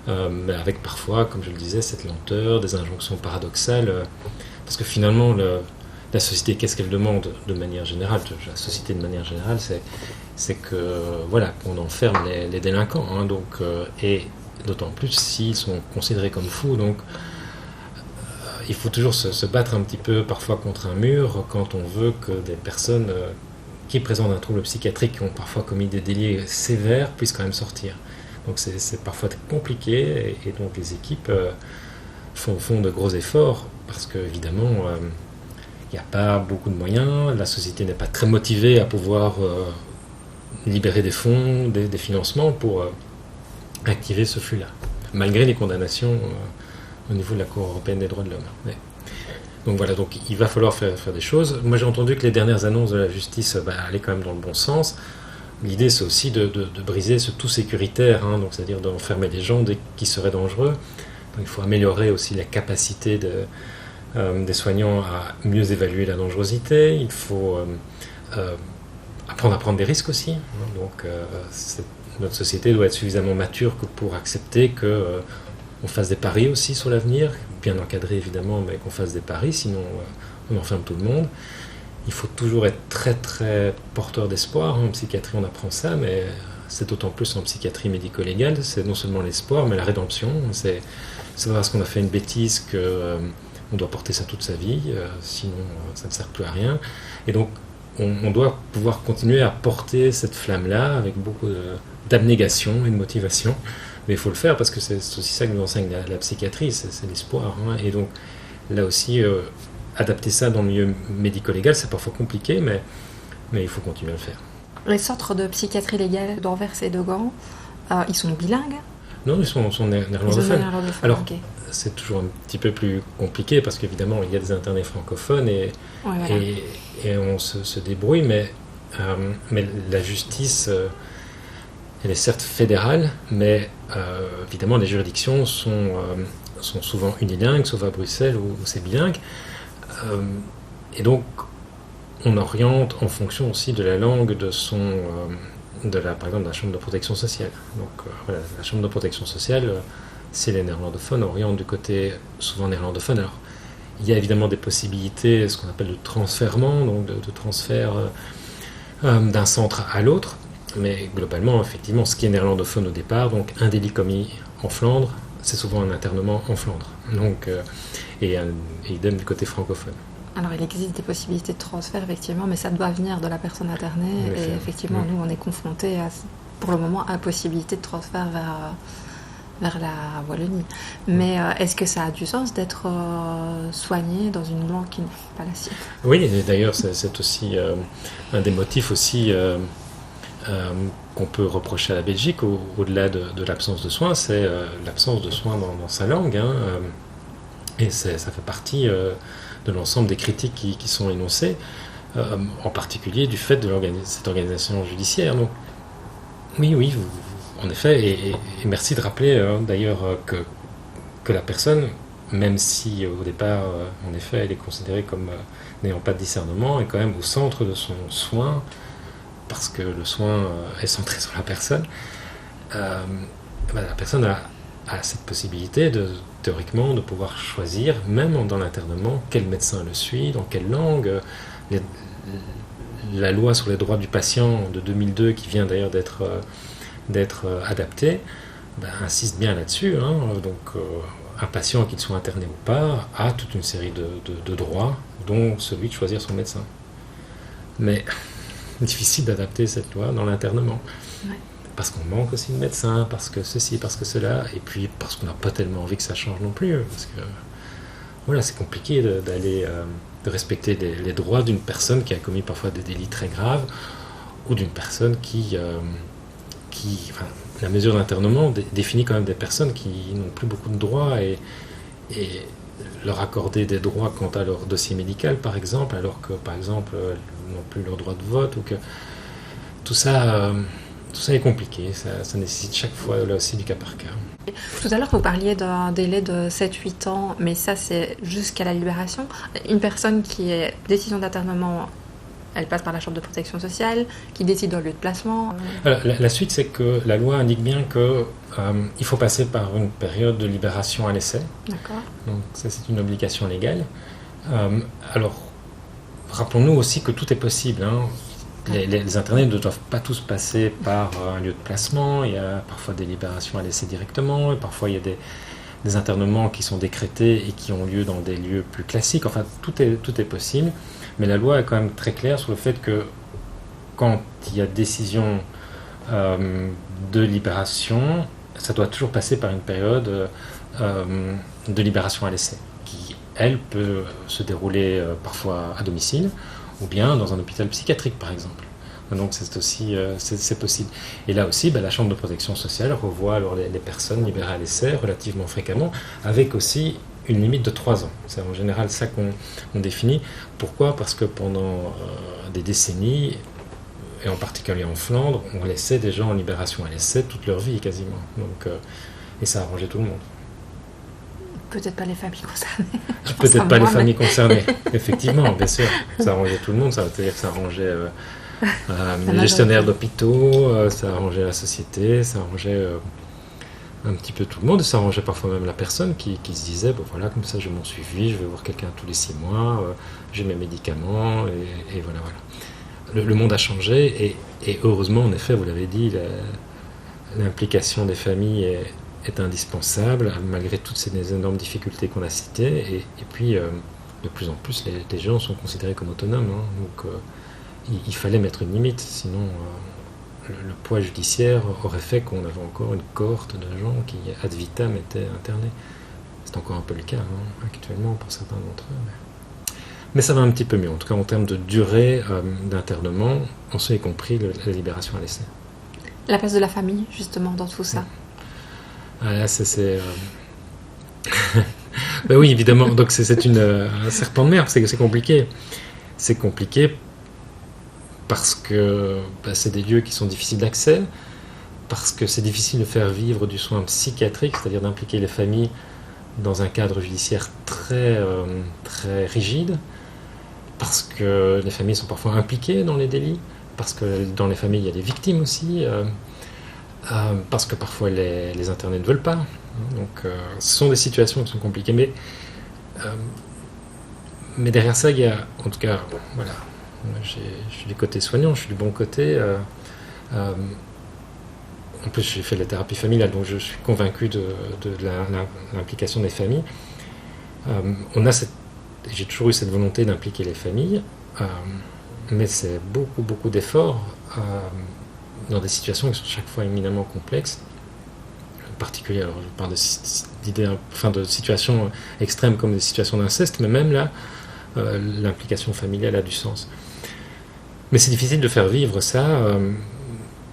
mais avec parfois, comme je le disais, cette lenteur, des injonctions paradoxales, parce que finalement la société, qu'est-ce qu'elle demande de manière générale? La société de manière générale, c'est qu'on enferme les délinquants, et d'autant plus s'ils sont considérés comme fous. Donc il faut toujours se battre un petit peu parfois contre un mur quand on veut que des personnes qui présentent un trouble psychiatrique, qui ont parfois commis des délits sévères, puissent quand même sortir. Donc c'est parfois compliqué, et donc les équipes font de gros efforts, parce qu'évidemment il n'y a pas beaucoup de moyens, la société n'est pas très motivée à pouvoir libérer des fonds, des financements pour activer ce flux-là, malgré les condamnations au niveau de la Cour européenne des droits de l'homme. Mais, donc voilà, donc il va falloir faire des choses. Moi j'ai entendu que les dernières annonces de la justice allaient quand même dans le bon sens. L'idée c'est aussi de briser ce tout sécuritaire, donc c'est-à-dire d'enfermer les gens qui seraient dangereux. Donc il faut améliorer aussi la capacité des soignants à mieux évaluer la dangerosité. Il faut apprendre à prendre des risques aussi. Donc notre société doit être suffisamment mature pour accepter qu'on fasse des paris aussi sur l'avenir, bien encadré évidemment, mais qu'on fasse des paris, sinon on enferme tout le monde. Il faut toujours être très très porteur d'espoir. En psychiatrie on apprend ça, mais c'est d'autant plus en psychiatrie médico-légale, c'est non seulement l'espoir, mais la rédemption. C'est pas parce qu'on a fait une bêtise qu'on doit porter ça toute sa vie, sinon ça ne sert plus à rien. Et donc on doit pouvoir continuer à porter cette flamme-là avec beaucoup d'abnégation et de motivation. Mais il faut le faire parce que c'est aussi ça que nous enseigne la psychiatrie, c'est l'espoir. Et donc là aussi, adapter ça dans le milieu médico-légal, c'est parfois compliqué, mais il faut continuer à le faire. Les centres de psychiatrie légale d'Anvers et de Gand, ils sont bilingues? Non, ils sont néerlandophones. Alors, okay. C'est toujours un petit peu plus compliqué parce qu'évidemment, il y a des internés francophones et on se débrouille, mais la justice, elle est certes fédérale, mais évidemment, les juridictions sont souvent unilingues, sauf à Bruxelles où c'est bilingue. Et donc, on oriente en fonction aussi de la langue par exemple, de la Chambre de protection sociale. Donc, voilà, la Chambre de protection sociale, c'est les néerlandophones, orientent du côté souvent néerlandophone. Alors, il y a évidemment des possibilités, ce qu'on appelle de transfèrement, donc de transfert d'un centre à l'autre, mais globalement, effectivement, ce qui est néerlandophone au départ, donc un délit commis en Flandre, c'est souvent un internement en Flandre. Donc, et idem du côté francophone. Alors, il existe des possibilités de transfert, effectivement, mais ça doit venir de la personne internée. Et effectivement, nous, on est confrontés, pour le moment, à la possibilité de transfert vers la Wallonie. Mais est-ce que ça a du sens d'être soigné dans une langue qui n'est pas la sienne? Oui, et d'ailleurs, c'est aussi un des motifs aussi qu'on peut reprocher à la Belgique, au-delà de l'absence de soins, c'est l'absence de soins dans sa langue. Et ça fait partie de l'ensemble des critiques qui sont énoncées, en particulier du fait de cette organisation judiciaire. Donc, oui, en effet, et merci de rappeler d'ailleurs que la personne, même si au départ, en effet, elle est considérée comme n'ayant pas de discernement, est quand même au centre de son soin, parce que le soin est centré sur la personne. La personne a cette possibilité théoriquement de pouvoir choisir, même dans l'internement, quel médecin le suit, dans quelle langue. La loi sur les droits du patient de 2002, qui vient d'ailleurs d'être adaptée, insiste bien là-dessus. Donc un patient, qu'il soit interné ou pas, a toute une série de droits, dont celui de choisir son médecin. Mais difficile d'adapter cette loi dans l'internement. Ouais. Parce qu'on manque aussi de médecins, parce que ceci, parce que cela, et puis parce qu'on n'a pas tellement envie que ça change non plus, parce que voilà, c'est compliqué de respecter les droits d'une personne qui a commis parfois des délits très graves, ou d'une personne la mesure d'internement définit quand même des personnes qui n'ont plus beaucoup de droits, et leur accorder des droits quant à leur dossier médical, par exemple, alors que, par exemple, elles n'ont plus leur droit de vote, ou que tout ça est compliqué, ça nécessite chaque fois là aussi du cas par cas. Tout à l'heure, vous parliez d'un délai de 7-8 ans, mais ça, c'est jusqu'à la libération. Une personne qui est décision d'internement, elle passe par la Chambre de protection sociale, qui décide d'un lieu de placement. Alors, la suite, c'est que la loi indique bien qu'il faut passer par une période de libération à l'essai. D'accord. Donc ça, c'est une obligation légale. Alors, rappelons-nous aussi que tout est possible. Les internés ne doivent pas tous passer par un lieu de placement. Il y a parfois des libérations à l'essai directement, et parfois il y a des internements qui sont décrétés et qui ont lieu dans des lieux plus classiques. Enfin, tout est possible, mais la loi est quand même très claire sur le fait que quand il y a décision de libération, ça doit toujours passer par une période de libération à l'essai, qui, elle, peut se dérouler parfois à domicile, ou bien dans un hôpital psychiatrique, par exemple. Donc c'est aussi c'est possible. Et là aussi, la Chambre de protection sociale revoit alors les personnes libérées à l'essai relativement fréquemment, avec aussi une limite de 3 ans. C'est en général ça qu'on définit. Pourquoi ? Parce que pendant des décennies, et en particulier en Flandre, on laissait des gens en libération à l'essai toute leur vie quasiment. Donc, et ça arrangeait tout le monde. Peut-être pas les familles concernées. Peut-être pas les familles concernées, effectivement, bien sûr. Ça arrangeait tout le monde, ça veut dire que ça arrangeait Les gestionnaires d'hôpitaux, ça arrangeait la société, ça arrangeait un petit peu tout le monde, ça arrangeait parfois même la personne qui se disait, bon voilà, comme ça j'ai mon suivi, je vais voir quelqu'un tous les 6 mois, j'ai mes médicaments, et voilà. Le monde a changé, et heureusement, en effet, vous l'avez dit, l'implication des familles est indispensable, malgré toutes ces énormes difficultés qu'on a citées, et puis de plus en plus, les gens sont considérés comme autonomes, hein, donc il fallait mettre une limite, sinon le poids judiciaire aurait fait qu'on avait encore une cohorte de gens qui, ad vitam, étaient internés. C'est encore un peu le cas actuellement pour certains d'entre eux. Mais ça va un petit peu mieux, en tout cas en termes de durée d'internement, on s'est compris la libération à l'essai. La place de la famille, justement, dans tout ça. Ah, là, c'est ben oui, évidemment, donc c'est un serpent de mer, parce que c'est compliqué. C'est compliqué parce que c'est des lieux qui sont difficiles d'accès, parce que c'est difficile de faire vivre du soin psychiatrique, c'est-à-dire d'impliquer les familles dans un cadre judiciaire très, très rigide, parce que les familles sont parfois impliquées dans les délits, parce que dans les familles il y a des victimes aussi, parce que parfois les internés ne veulent pas. Donc ce sont des situations qui sont compliquées, mais derrière ça il y a, en tout cas, voilà, je suis du côté soignant, je suis du bon côté. En plus, j'ai fait de la thérapie familiale, donc je suis convaincu de l'implication des familles. J'ai toujours eu cette volonté d'impliquer les familles, mais c'est beaucoup, beaucoup d'efforts dans des situations qui sont chaque fois éminemment complexes. En particulier, alors je parle de situations extrêmes comme des situations d'inceste, mais même là, l'implication familiale a du sens. Mais c'est difficile de faire vivre ça,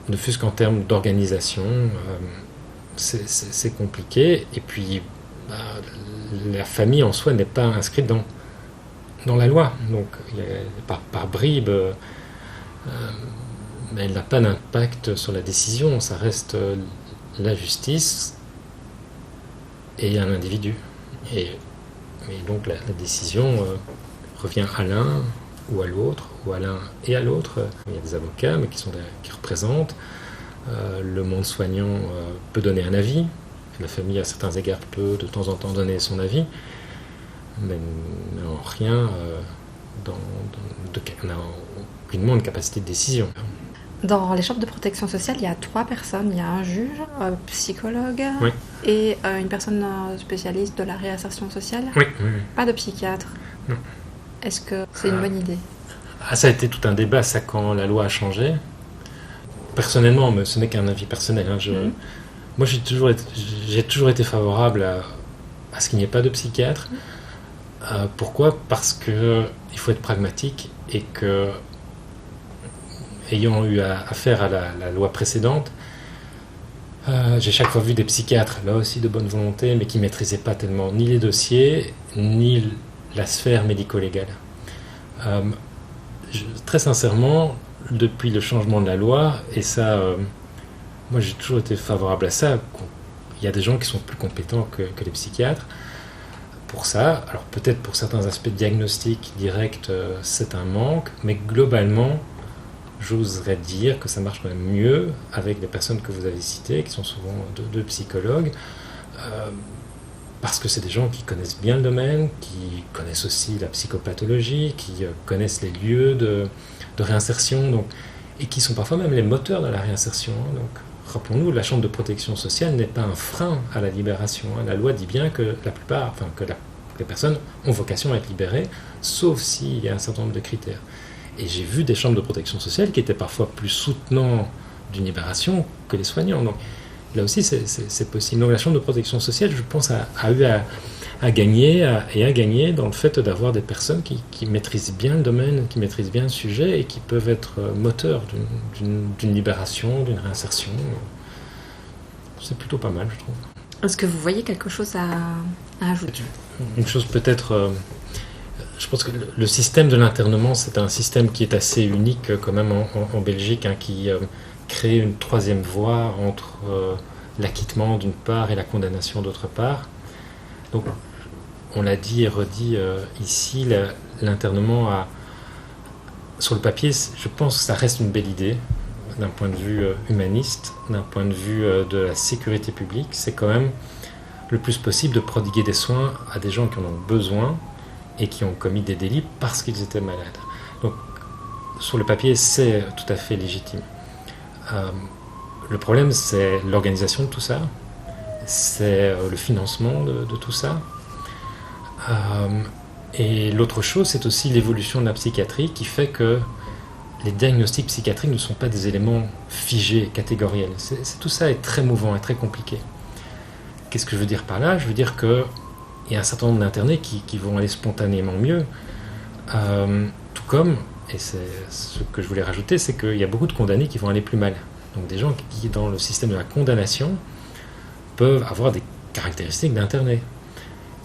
ne fût-ce qu'en termes d'organisation, c'est compliqué. Et puis, la famille en soi n'est pas inscrite dans la loi. Donc, par bribes, mais elle n'a pas d'impact sur la décision. Ça reste la justice et un individu. Et donc, la décision revient à l'un ou à l'autre, ou à l'un et à l'autre. Il y a des avocats mais qui représentent. Le monde soignant peut donner un avis. La famille, à certains égards, peut de temps en temps donner son avis, mais en rien n'a aucunement une capacité de décision. Dans les chambres de protection sociale, il y a 3 personnes. Il y a un juge, un psychologue, oui, et une personne spécialiste de la réinsertion sociale. Oui. Pas de psychiatre. Non. Est-ce que c'est une bonne idée ? Ça a été tout un débat, ça, quand la loi a changé. Personnellement, mais ce n'est qu'un avis personnel. Moi, j'ai toujours été favorable à ce qu'il n'y ait pas de psychiatre. Pourquoi ? Parce qu'il faut être pragmatique, et que, ayant eu affaire à la loi précédente, j'ai chaque fois vu des psychiatres, là aussi de bonne volonté, mais qui ne maîtrisaient pas tellement ni les dossiers, ni la sphère médico-légale. Très sincèrement, depuis le changement de la loi, et ça, moi j'ai toujours été favorable à ça, il y a des gens qui sont plus compétents que les psychiatres pour ça. Alors peut-être pour certains aspects de diagnostic direct, c'est un manque, mais globalement, j'oserais dire que ça marche quand même mieux avec les personnes que vous avez citées, qui sont souvent deux psychologues, parce que c'est des gens qui connaissent bien le domaine, qui connaissent aussi la psychopathologie, qui connaissent les lieux de réinsertion, donc, et qui sont parfois même les moteurs de la réinsertion. Donc, rappelons-nous, la chambre de protection sociale n'est pas un frein à la libération. La loi dit bien que les personnes ont vocation à être libérées, sauf s'il y a un certain nombre de critères. Et j'ai vu des chambres de protection sociale qui étaient parfois plus soutenants d'une libération que les soignants. Donc, là aussi, c'est possible. Donc la chambre de protection sociale, je pense, a eu à gagner dans le fait d'avoir des personnes qui maîtrisent bien le domaine, qui maîtrisent bien le sujet et qui peuvent être moteurs d'une libération, d'une réinsertion. C'est plutôt pas mal, je trouve. Est-ce que vous voyez quelque chose à ajouter ? Une chose peut-être... je pense que le système de l'internement, c'est un système qui est assez unique quand même en Belgique, qui... créer une troisième voie entre l'acquittement d'une part et la condamnation d'autre part. Donc, on l'a dit et redit ici, l'internement sur le papier, je pense que ça reste une belle idée d'un point de vue humaniste, d'un point de vue de la sécurité publique. C'est quand même le plus possible de prodiguer des soins à des gens qui en ont besoin et qui ont commis des délits parce qu'ils étaient malades. Donc, sur le papier, c'est tout à fait légitime. Le problème, c'est l'organisation de tout ça, c'est le financement de tout ça. Et l'autre chose, c'est aussi l'évolution de la psychiatrie qui fait que les diagnostics psychiatriques ne sont pas des éléments figés, catégoriels. Tout ça est très mouvant et très compliqué. Qu'est-ce que je veux dire par là ? Je veux dire qu'il y a un certain nombre d'internés qui vont aller spontanément mieux, tout comme, et c'est ce que je voulais rajouter, c'est qu'il y a beaucoup de condamnés qui vont aller plus mal. Donc des gens qui, dans le système de la condamnation, peuvent avoir des caractéristiques d'internés.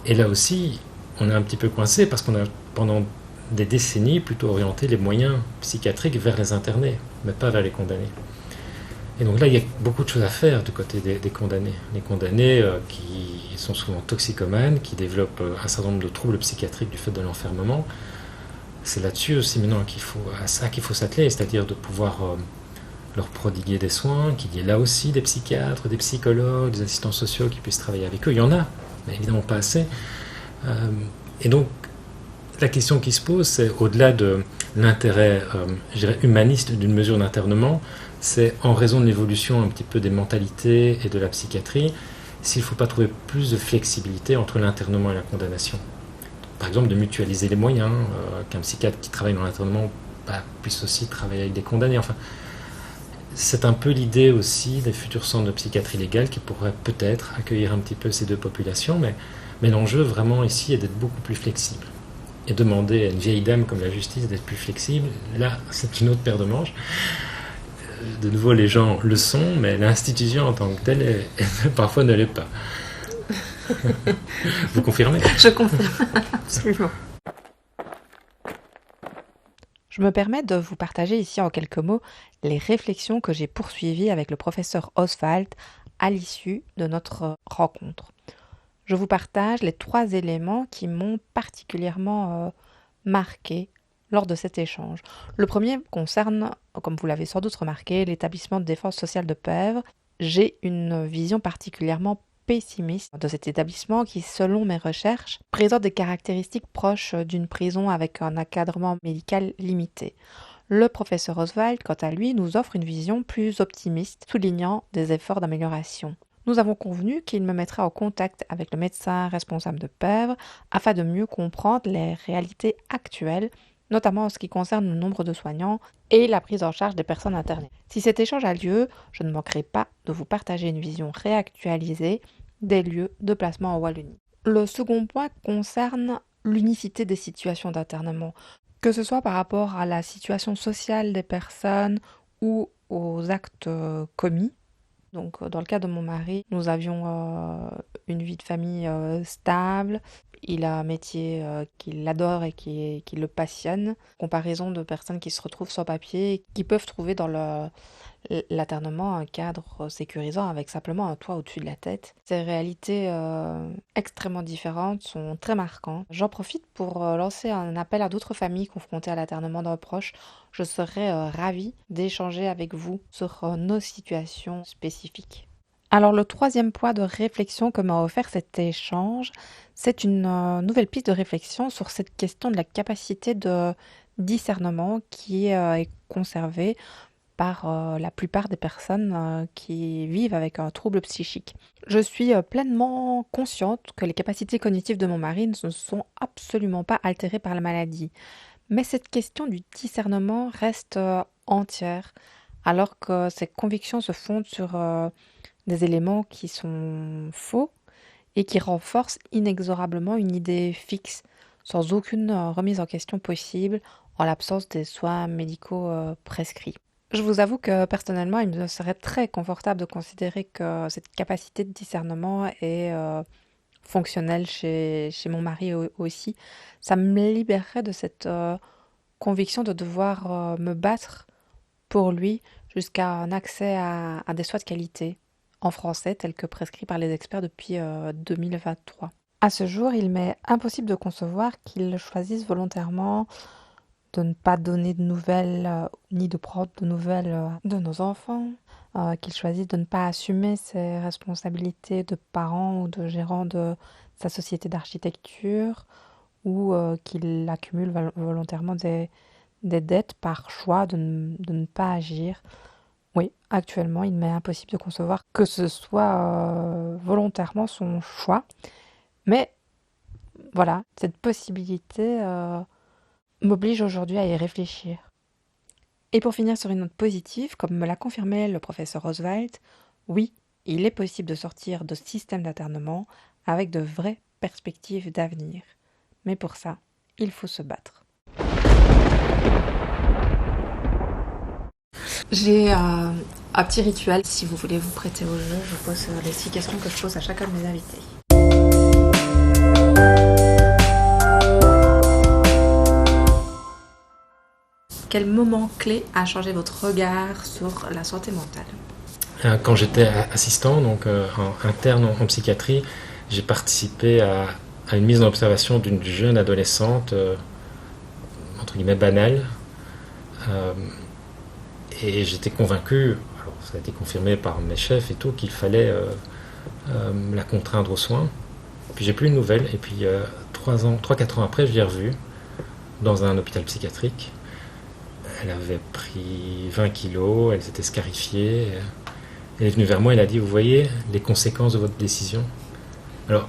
Et là aussi, on est un petit peu coincé parce qu'on a, pendant des décennies, plutôt orienté les moyens psychiatriques vers les internés, mais pas vers les condamnés. Et donc là, il y a beaucoup de choses à faire du côté des condamnés. Les condamnés qui sont souvent toxicomanes, qui développent un certain nombre de troubles psychiatriques du fait de l'enfermement, c'est là-dessus aussi maintenant à ça qu'il faut s'atteler, c'est-à-dire de pouvoir leur prodiguer des soins, qu'il y ait là aussi des psychiatres, des psychologues, des assistants sociaux qui puissent travailler avec eux. Il y en a, mais évidemment pas assez. Et donc, la question qui se pose, c'est au-delà de l'intérêt, je dirais, humaniste d'une mesure d'internement, c'est en raison de l'évolution un petit peu des mentalités et de la psychiatrie, s'il ne faut pas trouver plus de flexibilité entre l'internement et la condamnation. Par exemple, de mutualiser les moyens, qu'un psychiatre qui travaille dans l'internement puisse aussi travailler avec des condamnés. Enfin, c'est un peu l'idée aussi des futurs centres de psychiatrie légale qui pourraient peut-être accueillir un petit peu ces deux populations, mais l'enjeu vraiment ici est d'être beaucoup plus flexible. Et demander à une vieille dame comme la justice d'être plus flexible, là, c'est une autre paire de manches. De nouveau, les gens le sont, mais l'institution en tant que telle, parfois ne l'est pas. Vous confirmez ? Je confirme, absolument. Je me permets de vous partager ici en quelques mots les réflexions que j'ai poursuivies avec le professeur Oswald à l'issue de notre rencontre. Je vous partage les 3 éléments qui m'ont particulièrement marqué lors de cet échange. Le premier concerne, comme vous l'avez sans doute remarqué, l'établissement de défense sociale de Pèvres. J'ai une vision particulièrement pessimiste de cet établissement qui, selon mes recherches, présente des caractéristiques proches d'une prison avec un encadrement médical limité. Le professeur Oswald, quant à lui, nous offre une vision plus optimiste, soulignant des efforts d'amélioration. Nous avons convenu qu'il me mettrait en contact avec le médecin responsable de Pèvres afin de mieux comprendre les réalités actuelles, notamment en ce qui concerne le nombre de soignants et la prise en charge des personnes internées. Si cet échange a lieu, je ne manquerai pas de vous partager une vision réactualisée des lieux de placement en Wallonie. Le second point concerne l'unicité des situations d'internement, que ce soit par rapport à la situation sociale des personnes ou aux actes commis. Donc, dans le cas de mon mari, nous avions une vie de famille stable. Il a un métier qu'il adore et qui le passionne. Comparaison de personnes qui se retrouvent sans papier et qui peuvent trouver dans l'internement un cadre sécurisant avec simplement un toit au-dessus de la tête. Ces réalités extrêmement différentes sont très marquantes. J'en profite pour lancer un appel à d'autres familles confrontées à l'internement d'un proche. Je serais ravie d'échanger avec vous sur nos situations spécifiques. Alors le troisième point de réflexion que m'a offert cet échange, c'est une nouvelle piste de réflexion sur cette question de la capacité de discernement qui est conservée par la plupart des personnes qui vivent avec un trouble psychique. Je suis pleinement consciente que les capacités cognitives de mon mari ne sont absolument pas altérées par la maladie. Mais cette question du discernement reste entière, alors que ces convictions se fondent sur des éléments qui sont faux et qui renforcent inexorablement une idée fixe, sans aucune remise en question possible en l'absence des soins médicaux prescrits. Je vous avoue que personnellement, il me serait très confortable de considérer que cette capacité de discernement est fonctionnelle chez mon mari aussi. Ça me libérerait de cette conviction de devoir me battre pour lui jusqu'à un accès à des soins de qualité en français tels que prescrits par les experts depuis 2023. À ce jour, il m'est impossible de concevoir qu'il choisisse volontairement de ne pas donner de nouvelles ni de prendre de nouvelles de nos enfants, qu'il choisisse de ne pas assumer ses responsabilités de parent ou de gérant de sa société d'architecture, ou qu'il accumule volontairement des dettes par choix de ne pas agir. Oui, actuellement, il m'est impossible de concevoir que ce soit volontairement son choix. Mais voilà, cette possibilité m'oblige aujourd'hui à y réfléchir. Et pour finir sur une note positive, comme me l'a confirmé le professeur Oswald, oui, il est possible de sortir de ce système d'internement avec de vraies perspectives d'avenir. Mais pour ça, il faut se battre. J'ai un petit rituel. Si vous voulez vous prêter au jeu, je pose les 6 questions que je pose à chacun de mes invités. Quel moment clé a changé votre regard sur la santé mentale ? Quand j'étais assistant, donc interne en psychiatrie, j'ai participé à une mise en observation d'une jeune adolescente, entre guillemets banale, et j'étais convaincu, alors ça a été confirmé par mes chefs et tout, qu'il fallait la contraindre aux soins. Puis j'ai plus de nouvelles, et puis 3-4 ans après, je l'ai revue dans un hôpital psychiatrique. Elle avait pris 20 kilos, elle s'était scarifiée. Elle est venue vers moi, elle a dit, vous voyez les conséquences de votre décision. Alors,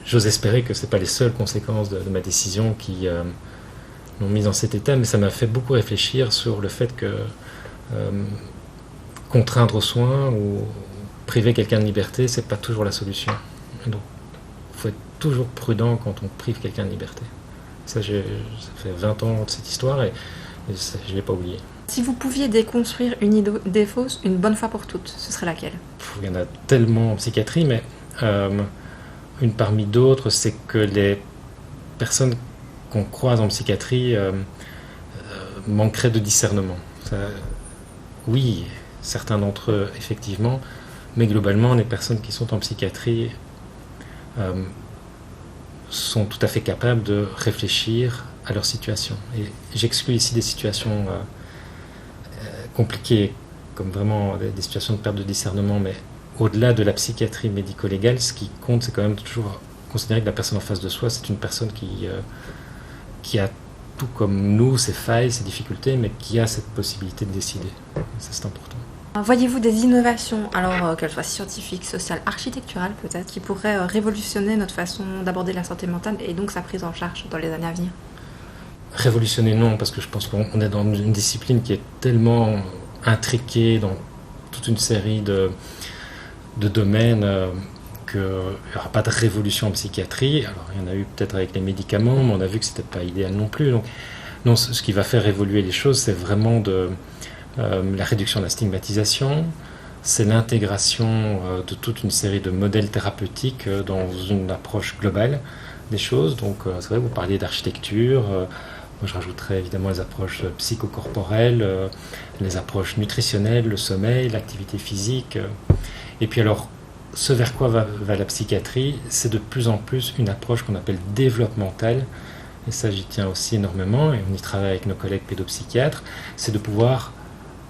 j'ose espérer que ce n'est pas les seules conséquences de ma décision qui m'ont mis dans cet état, mais ça m'a fait beaucoup réfléchir sur le fait que contraindre aux soins ou priver quelqu'un de liberté, c'est pas toujours la solution. Donc, il faut être toujours prudent quand on prive quelqu'un de liberté. Ça fait 20 ans de cette histoire et je ne l'ai pas oublié. Si vous pouviez déconstruire une idée fausse une bonne fois pour toutes, ce serait laquelle ? Il y en a tellement en psychiatrie, mais une parmi d'autres, c'est que les personnes qu'on croise en psychiatrie manqueraient de discernement. Oui, certains d'entre eux, effectivement, mais globalement, les personnes qui sont en psychiatrie sont tout à fait capables de réfléchir à leur situation. Et j'exclus ici des situations compliquées, comme vraiment des situations de perte de discernement, mais au-delà de la psychiatrie médico-légale, ce qui compte, c'est quand même toujours considérer que la personne en face de soi, c'est une personne qui a tout comme nous, ses failles, ses difficultés, mais qui a cette possibilité de décider. Ça, c'est important. Voyez-vous des innovations, alors qu'elles soient scientifiques, sociales, architecturales peut-être, qui pourraient révolutionner notre façon d'aborder la santé mentale et donc sa prise en charge dans les années à venir ? Révolutionner, non, parce que je pense qu'on est dans une discipline qui est tellement intriquée dans toute une série de domaines qu'il n'y aura pas de révolution en psychiatrie. Alors, il y en a eu peut-être avec les médicaments, mais on a vu que ce n'était pas idéal non plus. Donc, non, ce qui va faire évoluer les choses, c'est vraiment la réduction de la stigmatisation, c'est l'intégration de toute une série de modèles thérapeutiques dans une approche globale des choses. Donc, c'est vrai, vous parliez d'architecture. Moi, je rajouterais évidemment les approches psychocorporelles, les approches nutritionnelles, le sommeil, l'activité physique. Et puis alors, ce vers quoi va la psychiatrie, c'est de plus en plus une approche qu'on appelle développementale. Et ça, j'y tiens aussi énormément, et on y travaille avec nos collègues pédopsychiatres, c'est de pouvoir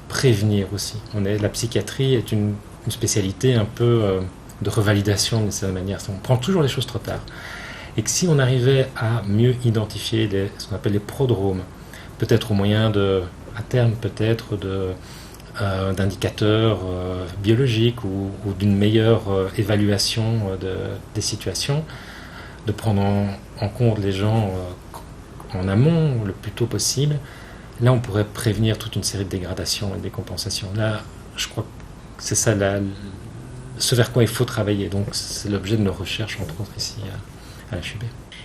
prévenir aussi. La psychiatrie est une spécialité un peu de revalidation d'une certaine manière. On prend toujours les choses trop tard. Et que si on arrivait à mieux identifier ce qu'on appelle les prodromes, peut-être au moyen à terme peut-être d'indicateurs biologiques ou d'une meilleure évaluation des situations, de prendre en compte les gens en amont le plus tôt possible, là on pourrait prévenir toute une série de dégradations et de décompensations. Là, je crois que c'est ça ce vers quoi il faut travailler. Donc c'est l'objet de nos recherches, entre autres ici à l'HUB.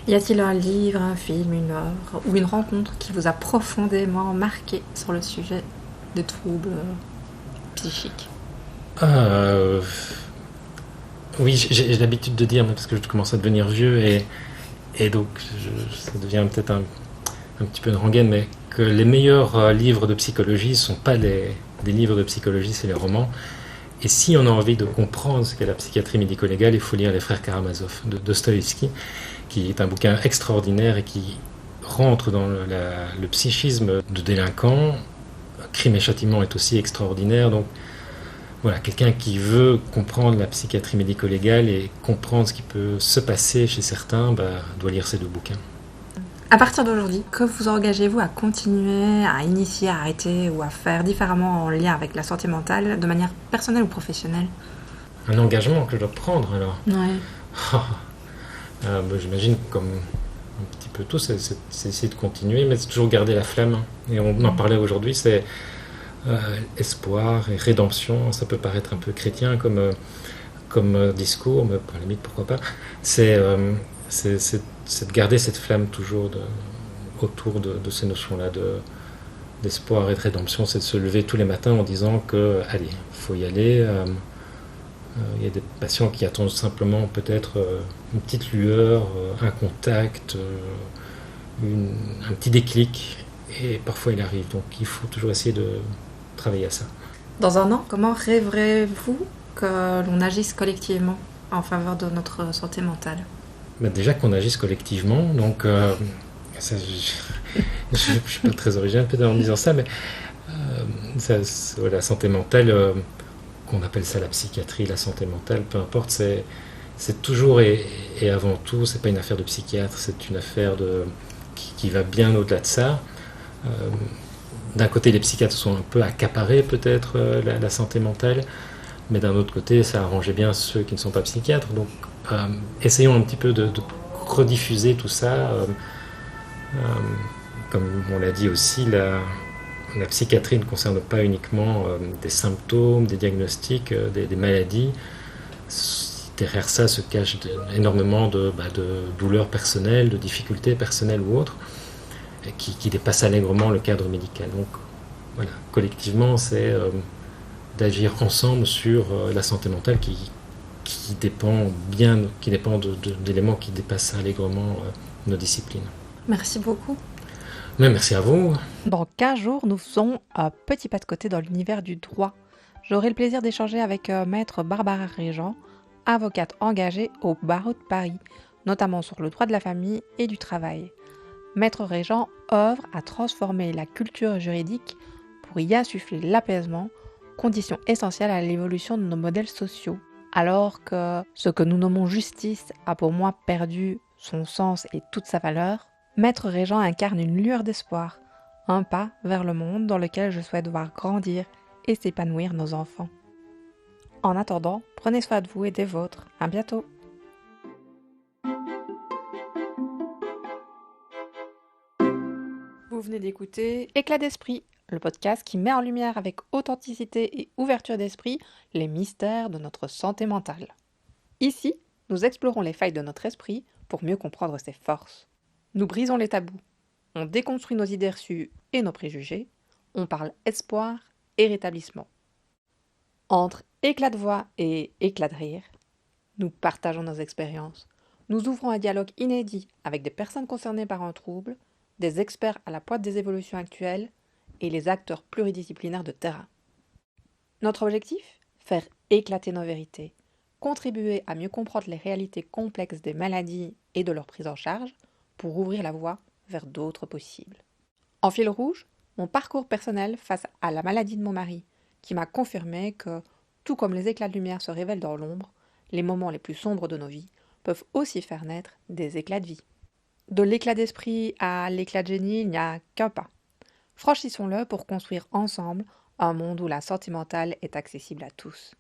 Y a-t-il un livre, un film, une œuvre ou une rencontre qui vous a profondément marqué sur le sujet des troubles psychiques ? Oui, j'ai l'habitude de dire, parce que je commence à devenir vieux et donc ça devient peut-être un petit peu une rengaine, mais que les meilleurs livres de psychologie ne sont pas des livres de psychologie, c'est les romans. Et si on a envie de comprendre ce qu'est la psychiatrie médico-légale, il faut lire Les Frères Karamazov de Dostoïevski, qui est un bouquin extraordinaire et qui rentre dans le psychisme de délinquant. Crime et châtiment est aussi extraordinaire. Donc voilà, quelqu'un qui veut comprendre la psychiatrie médico-légale et comprendre ce qui peut se passer chez certains, doit lire ces 2 bouquins. À partir d'aujourd'hui, que vous engagez-vous à continuer, à initier, à arrêter ou à faire différemment en lien avec la santé mentale, de manière personnelle ou professionnelle? Un engagement que je dois prendre alors. Ouais. J'imagine comme un petit peu tout, c'est essayer de continuer, mais c'est toujours garder la flamme. Et on en parlait aujourd'hui, c'est espoir et rédemption. Ça peut paraître un peu chrétien comme discours, mais à la limite pourquoi pas. C'est de garder cette flamme toujours autour de ces notions-là d'espoir et de rédemption. C'est de se lever tous les matins en disant que allez, il faut y aller. Il y a des patients qui attendent simplement peut-être une petite lueur, un contact, un petit déclic, et parfois il arrive. Donc il faut toujours essayer de travailler à ça. Dans un an, comment rêverez-vous que l'on agisse collectivement en faveur de notre santé mentale? Déjà qu'on agisse collectivement, donc ça, je ne suis pas très original peut-être en disant ça, mais la santé mentale, qu'on appelle ça la psychiatrie, la santé mentale, peu importe, c'est toujours et avant tout, c'est pas une affaire de psychiatre, c'est une affaire qui va bien au-delà de ça. D'un côté, les psychiatres sont un peu accaparés peut-être la santé mentale, mais d'un autre côté, ça arrangeait bien ceux qui ne sont pas psychiatres. Donc, essayons un petit peu de rediffuser tout ça. Comme on l'a dit aussi, la psychiatrie ne concerne pas uniquement des symptômes, des diagnostics, des maladies. Derrière ça se cache énormément de douleurs personnelles, de difficultés personnelles ou autres, qui dépassent allègrement le cadre médical. Donc voilà, collectivement, c'est d'agir ensemble sur la santé mentale qui dépend d'éléments qui dépassent allègrement nos disciplines. Merci beaucoup. Mais merci à vous. Dans 15 jours, nous faisons un petit pas de côté dans l'univers du droit. J'aurai le plaisir d'échanger avec maître Barbara Régent, avocate engagée au barreau de Paris, notamment sur le droit de la famille et du travail. Maître Régent œuvre à transformer la culture juridique pour y insuffler l'apaisement, condition essentielle à l'évolution de nos modèles sociaux. Alors que ce que nous nommons justice a pour moi perdu son sens et toute sa valeur, Maître Régent incarne une lueur d'espoir, un pas vers le monde dans lequel je souhaite voir grandir et s'épanouir nos enfants. En attendant, prenez soin de vous et des vôtres. À bientôt. Vous venez d'écouter Éclat d'esprit, le podcast qui met en lumière avec authenticité et ouverture d'esprit les mystères de notre santé mentale. Ici, nous explorons les failles de notre esprit pour mieux comprendre ses forces. Nous brisons les tabous, on déconstruit nos idées reçues et nos préjugés, on parle espoir et rétablissement. Entre éclat de voix et éclat de rire, nous partageons nos expériences, nous ouvrons un dialogue inédit avec des personnes concernées par un trouble, des experts à la pointe des évolutions actuelles et les acteurs pluridisciplinaires de terrain. Notre objectif ? Faire éclater nos vérités, contribuer à mieux comprendre les réalités complexes des maladies et de leur prise en charge, pour ouvrir la voie vers d'autres possibles. En fil rouge, mon parcours personnel face à la maladie de mon mari, qui m'a confirmé que, tout comme les éclats de lumière se révèlent dans l'ombre, les moments les plus sombres de nos vies peuvent aussi faire naître des éclats de vie. De l'éclat d'esprit à l'éclat de génie, il n'y a qu'un pas. Franchissons-le pour construire ensemble un monde où la santé mentale est accessible à tous.